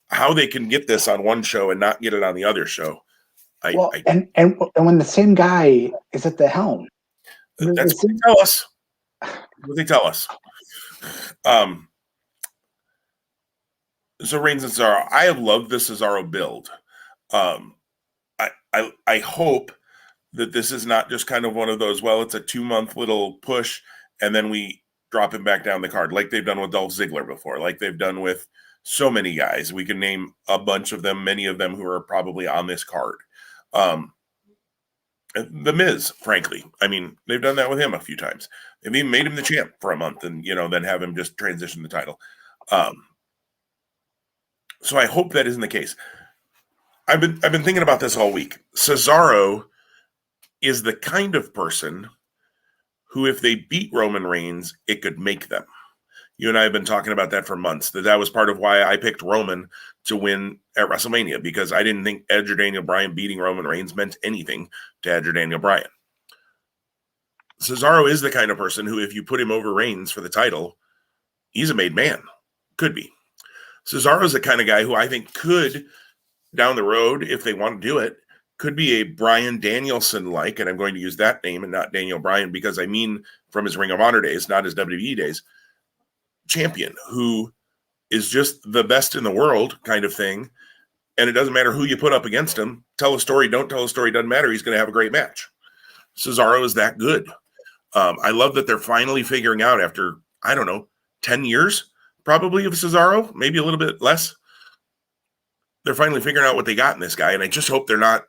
How they can get this on one show and not get it on the other show. And when the same guy is at the helm. That's what they tell us. What they tell us. So Reigns and Cesaro, I have loved the Cesaro build. I hope that this is not just kind of one of those, well, it's a 2-month little push and then we drop him back down the card, like they've done with Dolph Ziggler before, like they've done with so many guys. We can name a bunch of them, many of them who are probably on this card. The Miz, frankly, I mean, they've done that with him a few times. They've even made him the champ for a month and, then have him just transition the title. So I hope that isn't the case. I've been thinking about this all week. Cesaro is the kind of person who, if they beat Roman Reigns, it could make them. You and I have been talking about that for months. That was part of why I picked Roman to win at WrestleMania, because I didn't think Edge or Daniel Bryan beating Roman Reigns meant anything to Edge or Daniel Bryan. Cesaro is the kind of person who, if you put him over Reigns for the title, he's a made man. Could be. Cesaro is the kind of guy who I think could, down the road, if they want to do it, could be a Bryan Danielson-like, and I'm going to use that name and not Daniel Bryan because I mean from his Ring of Honor days, not his WWE days, champion who is just the best in the world kind of thing, and it doesn't matter who you put up against him. Tell a story, don't tell a story, doesn't matter. He's going to have a great match. Cesaro is that good. I love that they're finally figuring out after, 10 years probably of Cesaro, maybe a little bit less. They're finally figuring out what they got in this guy, and I just hope they're not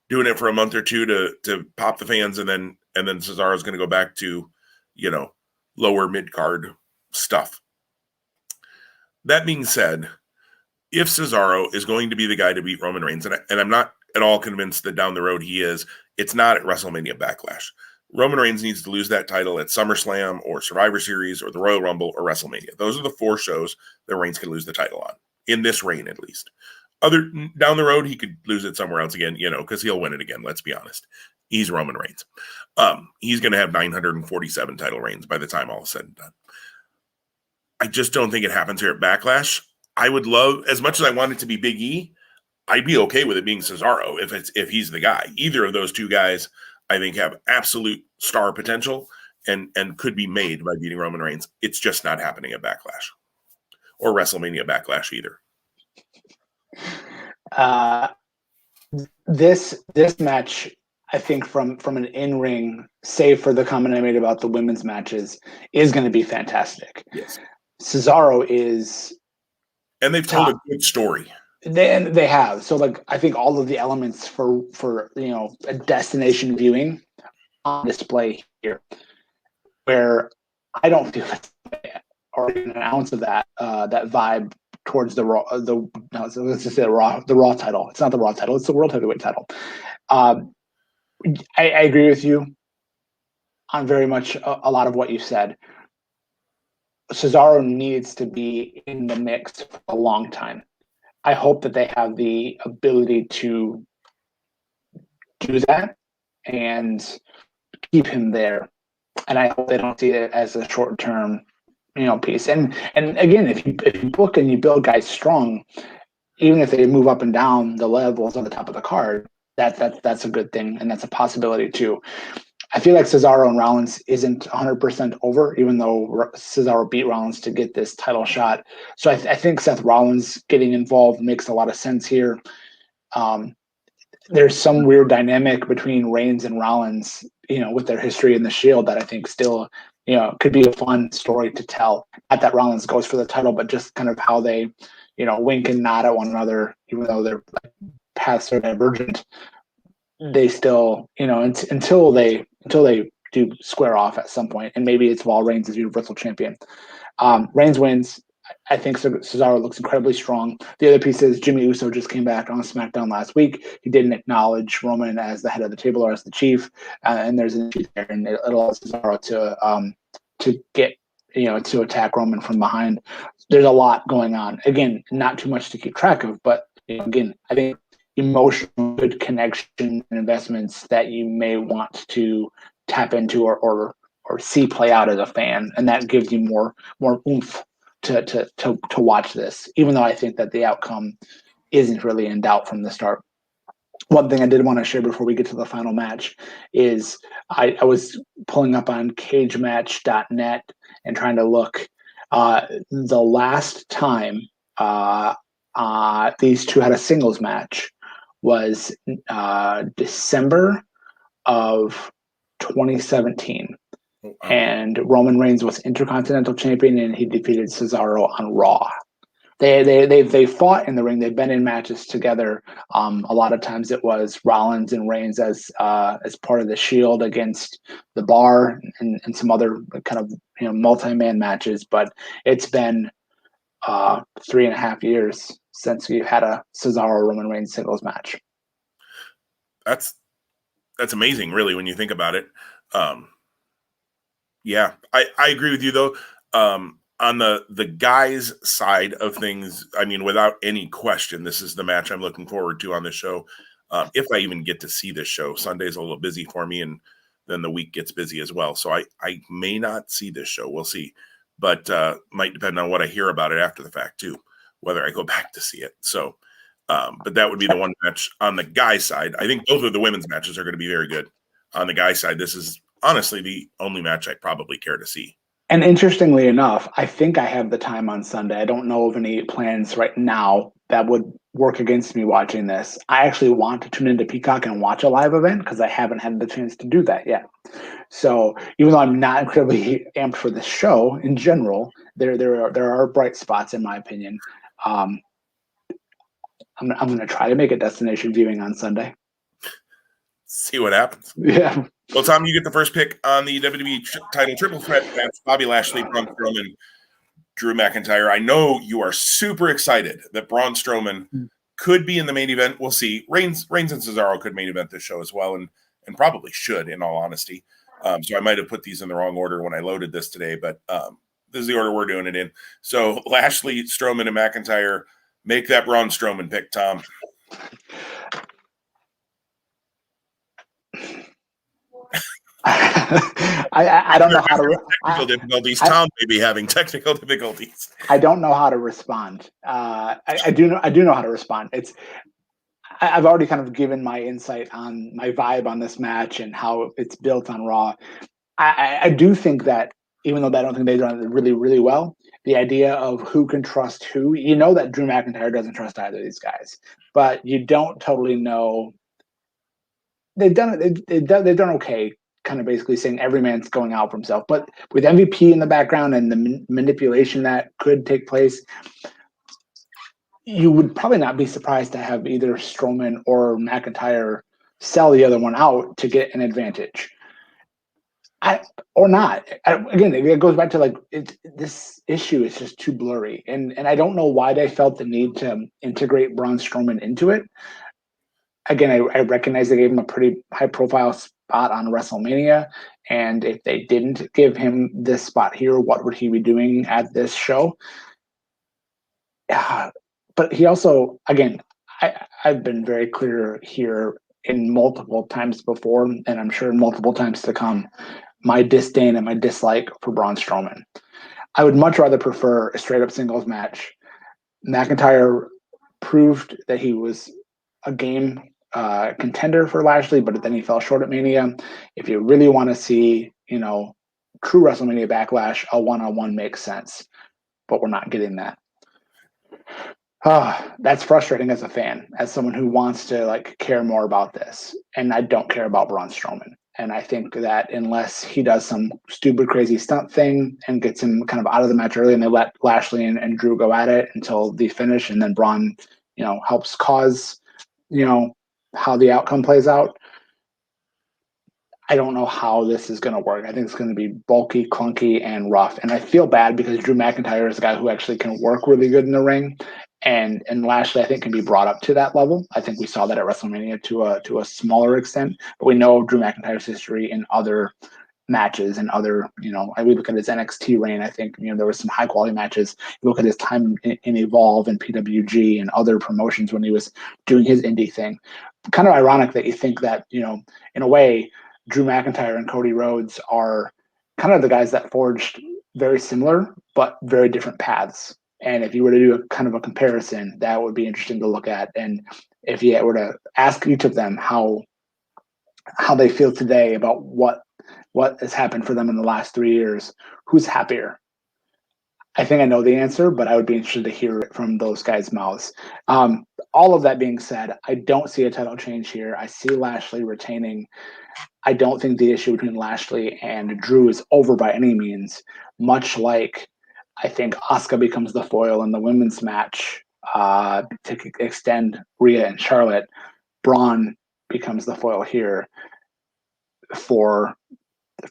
doing it for a month or two to pop the fans, and then Cesaro's going to go back to, lower mid card stuff. That being said, if Cesaro is going to be the guy to beat Roman Reigns, and I'm not at all convinced that down the road he is, it's not at WrestleMania Backlash. Roman Reigns needs to lose that title at SummerSlam or Survivor Series or the Royal Rumble or WrestleMania. Those are the 4 shows that Reigns can lose the title on, in this reign at least. Down the road, he could lose it somewhere else again, because he'll win it again, let's be honest. He's Roman Reigns. He's going to have 947 title reigns by the time all is said and done. I just don't think it happens here at Backlash. I would love, as much as I want it to be Big E, I'd be okay with it being Cesaro if he's the guy. Either of those 2 guys, I think, have absolute star potential and could be made by beating Roman Reigns. It's just not happening at Backlash or WrestleMania Backlash either. This match, I think, from an in-ring, save for the comment I made about the women's matches, is going to be fantastic. Yes. Cesaro is, and they've told a good story. They have. So, like, I think all of the elements for a destination viewing on display here, where I don't feel or even an ounce of that vibe towards the Raw. Let's just say the Raw title. It's not the Raw title. It's the World Heavyweight title. I agree with you on very much a lot of what you said. Cesaro needs to be in the mix for a long time. I hope that they have the ability to do that and keep him there. And I hope they don't see it as a short-term, piece. And again, if you book and you build guys strong, even if they move up and down the levels on the top of the card, that's a good thing, and that's a possibility too. I feel like Cesaro and Rollins isn't 100% over, even though Cesaro beat Rollins to get this title shot. So I think Seth Rollins getting involved makes a lot of sense here. There's some weird dynamic between Reigns and Rollins, with their history in the Shield that I think still, could be a fun story to tell. Not that Rollins goes for the title, but just kind of how they, wink and nod at one another, even though their paths are divergent. They still, until they do square off at some point, and maybe it's while Reigns is Universal Champion. Reigns wins. I think Cesaro looks incredibly strong. The other piece is Jimmy Uso just came back on SmackDown last week. He didn't acknowledge Roman as the head of the table or as the chief, and there's an issue there, and it allows Cesaro to get to attack Roman from behind. There's a lot going on. Again, not too much to keep track of, but again, I think emotional good connection and investments that you may want to tap into or see play out as a fan, and that gives you more oomph to watch this, even though I think that the outcome isn't really in doubt from the start. One thing I did want to share before we get to the final match is I was pulling up on cagematch.net and trying to look. The last time these two had a singles match was December of 2017. And Roman Reigns was Intercontinental Champion, and he defeated Cesaro on Raw. They fought in the ring. They've been in matches together. A lot of times it was Rollins and Reigns as part of the Shield against the Bar and some other kind of multi-man matches. But it's been 3.5 years since we've had a Cesaro Roman Reigns singles match. That's amazing, really, when you think about it. Yeah, I agree with you, though. On the guys' side of things, I mean, without any question, this is the match I'm looking forward to on the show. If I even get to see this show, Sunday's a little busy for me, and then the week gets busy as well. So I may not see this show. We'll see. But might depend on what I hear about it after the fact, too, whether I go back to see it. So, but that would be the one match on the guys' side. I think both of the women's matches are going to be very good. On the guys' side, this is honestly the only match I probably care to see. And interestingly enough, I think I have the time on Sunday. I don't know of any plans right now that would work against me watching this. I actually want to tune into Peacock and watch a live event because I haven't had the chance to do that yet. So even though I'm not incredibly amped for this show in general, there are bright spots in my opinion. I'm going to try to make a destination viewing on Sunday. See what happens. Yeah. Well, Tom, you get the first pick on the WWE title triple threat match: Bobby Lashley, Braun Strowman, Drew McIntyre. I know you are super excited that Braun Strowman could be in the main event. We'll see. Reigns and Cesaro could main event this show as well, and probably should, in all honesty. So I might have put these in the wrong order when I loaded this today, but this is the order we're doing it in. So Lashley, Strowman, and McIntyre. Make that Braun Strowman pick, Tom. I don't know how to. Technical difficulties. Tom may be having technical difficulties. I don't know how to respond. I do know how to respond. I've already kind of given my insight on my vibe on this match and how it's built on Raw. I do think that even though I don't think they've done it really, really well, the idea of who can trust who, you know that Drew McIntyre doesn't trust either of these guys, but you don't totally know. They've done it. They've done okay, kind of basically saying every man's going out for himself. But with MVP in the background and the manipulation that could take place, you would probably not be surprised to have either Strowman or McIntyre sell the other one out to get an advantage. Or not. Again, it goes back to like this issue is just too blurry, and I don't know why they felt the need to integrate Braun Strowman into it. Again, I recognize they gave him a pretty high-profile spot on WrestleMania, and if they didn't give him this spot here, what would he be doing at this show? But he also, again, I've been very clear here in multiple times before, and I'm sure multiple times to come, my disdain and my dislike for Braun Strowman. I would much rather prefer a straight-up singles match. McIntyre proved that he was a game contender for Lashley, but then he fell short at Mania. If you really want to see, true WrestleMania Backlash, a one-on-one makes sense, but we're not getting that. That's frustrating as a fan, as someone who wants to care more about this, and I don't care about Braun Strowman. And I think that unless he does some stupid, crazy stunt thing and gets him kind of out of the match early, and they let Lashley and Drew go at it until the finish, and then Braun, helps cause, how the outcome plays out. I don't know how this is going to work. I think it's going to be bulky, clunky, and rough. And I feel bad because Drew McIntyre is a guy who actually can work really good in the ring. And Lashley, I think, can be brought up to that level. I think we saw that at WrestleMania to a smaller extent. But we know Drew McIntyre's history in other matches and other, we look at his NXT reign. I think, there was some high quality matches. You look at his time in Evolve and PWG and other promotions when he was doing his indie thing. Kind of ironic that you think that, in a way, Drew McIntyre and Cody Rhodes are kind of the guys that forged very similar but very different paths. And if you were to do a kind of a comparison, that would be interesting to look at. And if you were to ask each of them how they feel today about what has happened for them in the last 3 years, who's happier? I think I know the answer, but I would be interested to hear it from those guys' mouths. All of that being said, I don't see a title change here. I see Lashley retaining. I don't think the issue between Lashley and Drew is over by any means, much like I think Asuka becomes the foil in the women's match to extend Rhea and Charlotte. Braun becomes the foil here for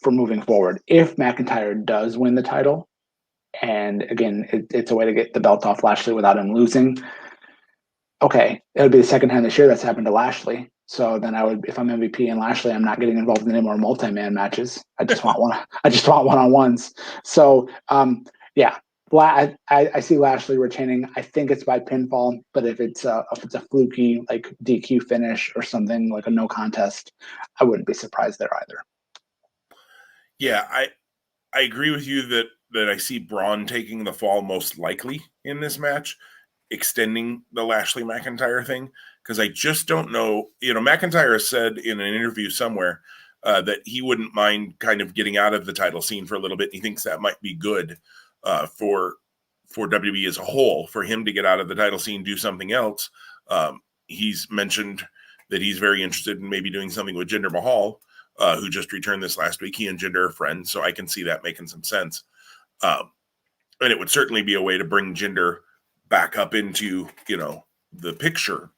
moving forward. If McIntyre does win the title, and again, it's a way to get the belt off Lashley without him losing, okay, it would be the second time this year that's happened to Lashley. So then if I'm MVP and Lashley, I'm not getting involved in any more multi-man matches. I just want one. I just want one-on-ones. So yeah, I see Lashley retaining. I think it's by pinfall, but if it's a fluky like DQ finish or something like a no contest, I wouldn't be surprised there either. Yeah, I agree with you that I see Braun taking the fall most likely in this match, extending the Lashley McIntyre thing, because I just don't know. McIntyre has said in an interview somewhere that he wouldn't mind kind of getting out of the title scene for a little bit. He thinks that might be good for WWE as a whole, for him to get out of the title scene, do something else. He's mentioned that he's very interested in maybe doing something with Jinder Mahal, who just returned this last week. He and Jinder are friends, so I can see that making some sense. And it would certainly be a way to bring Jinder back up into, the picture.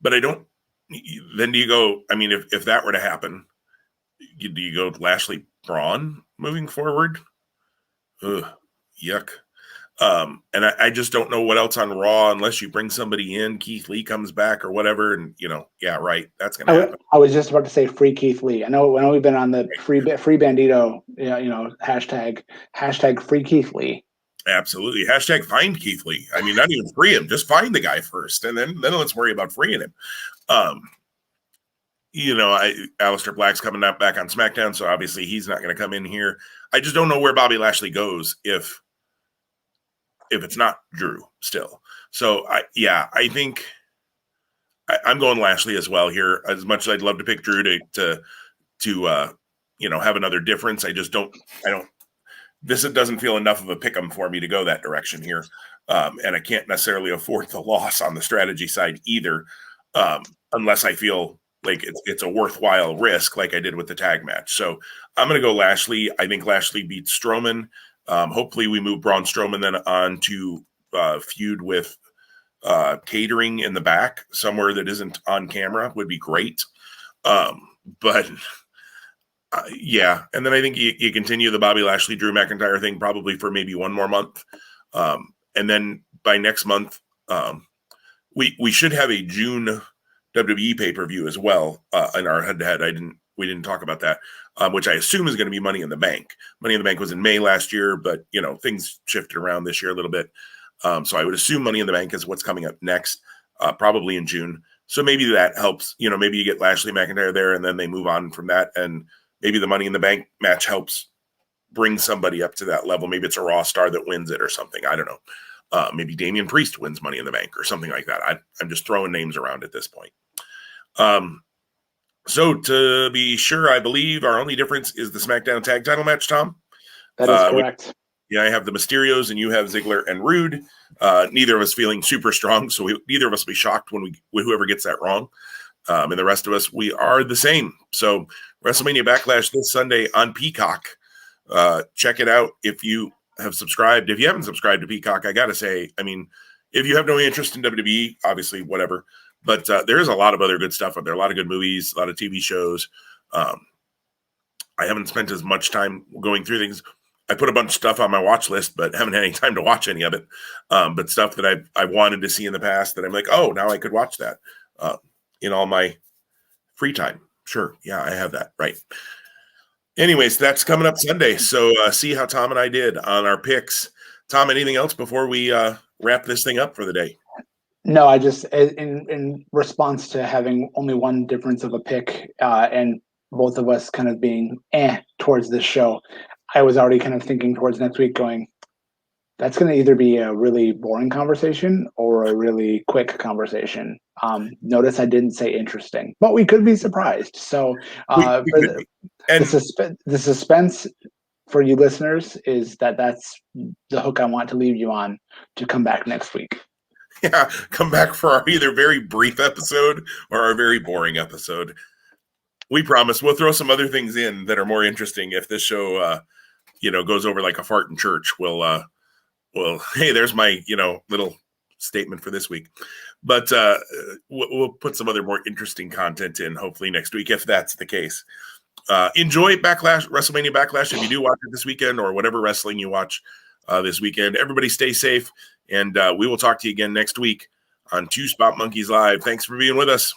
But I don't, then do you go, I mean, if that were to happen, Do you go Lashley Braun moving forward? Ugh, yuck. And I just don't know what else on Raw unless you bring somebody in. Keith Lee comes back or whatever, and yeah, right. That's gonna happen. I was just about to say free Keith Lee. I know we've been on the free Bandito, hashtag free Keith Lee. Absolutely. Hashtag find Keith Lee. I mean, not even free him, just find the guy first, and then let's worry about freeing him. Aleister Black's coming back on SmackDown, so obviously he's not going to come in here. I just don't know where Bobby Lashley goes if it's not Drew still. So I think I'm going Lashley as well here. As much as I'd love to pick Drew to have another difference, I don't. This doesn't feel enough of a pick 'em for me to go that direction here, and I can't necessarily afford the loss on the strategy side either, unless I feel like it's a worthwhile risk, like I did with the tag match. So I'm going to go Lashley. I think Lashley beats Strowman. Hopefully, we move Braun Strowman then on to feud with catering in the back somewhere that isn't on camera would be great. But yeah, and then I think you continue the Bobby Lashley Drew McIntyre thing probably for maybe one more month, and then by next month we should have a June WWE pay-per-view as well in our head-to-head. We didn't talk about that, which I assume is going to be Money in the Bank. Money in the Bank was in May last year, but things shifted around this year a little bit. So I would assume Money in the Bank is what's coming up next, probably in June. So maybe that helps. Maybe you get Lashley McIntyre there, and then they move on from that, and maybe the Money in the Bank match helps bring somebody up to that level. Maybe it's a Raw star that wins it or something. I don't know. Maybe Damian Priest wins Money in the Bank or something like that. I'm just throwing names around at this point. So to be sure, I believe our only difference is the SmackDown tag title match, Tom. That is correct. I have the Mysterios and you have Ziggler and Rude. Neither of us feeling super strong, so neither of us will be shocked when whoever gets that wrong. And the rest of us, we are the same. So WrestleMania Backlash this Sunday on Peacock. Check it out if you have subscribed. If you haven't subscribed to Peacock, I got to say, I mean, if you have no interest in WWE, obviously, whatever. But there is a lot of other good stuff out there, a lot of good movies, a lot of TV shows. I haven't spent as much time going through things. I put a bunch of stuff on my watch list, but haven't had any time to watch any of it. But stuff that I wanted to see in the past that I'm like, oh, now I could watch that in all my free time. Sure. Yeah, I have that. Right. Anyways, that's coming up Sunday. So see how Tom and I did on our picks. Tom, anything else before we wrap this thing up for the day? No, I just in response to having only one difference of a pick and both of us kind of being towards this show, I was already kind of thinking towards next week going, that's going to either be a really boring conversation or a really quick conversation. Notice I didn't say interesting, but we could be surprised. So the suspense for you listeners is that's the hook I want to leave you on to come back next week. Yeah, come back for our either very brief episode or our very boring episode. We promise we'll throw some other things in that are more interesting if this show, goes over like a fart in church. Well, hey, there's my, little statement for this week. But we'll put some other more interesting content in hopefully next week if that's the case. Enjoy WrestleMania Backlash if you do watch it this weekend or whatever wrestling you watch this weekend. Everybody stay safe. And we will talk to you again next week on Two Spot Monkeys Live. Thanks for being with us.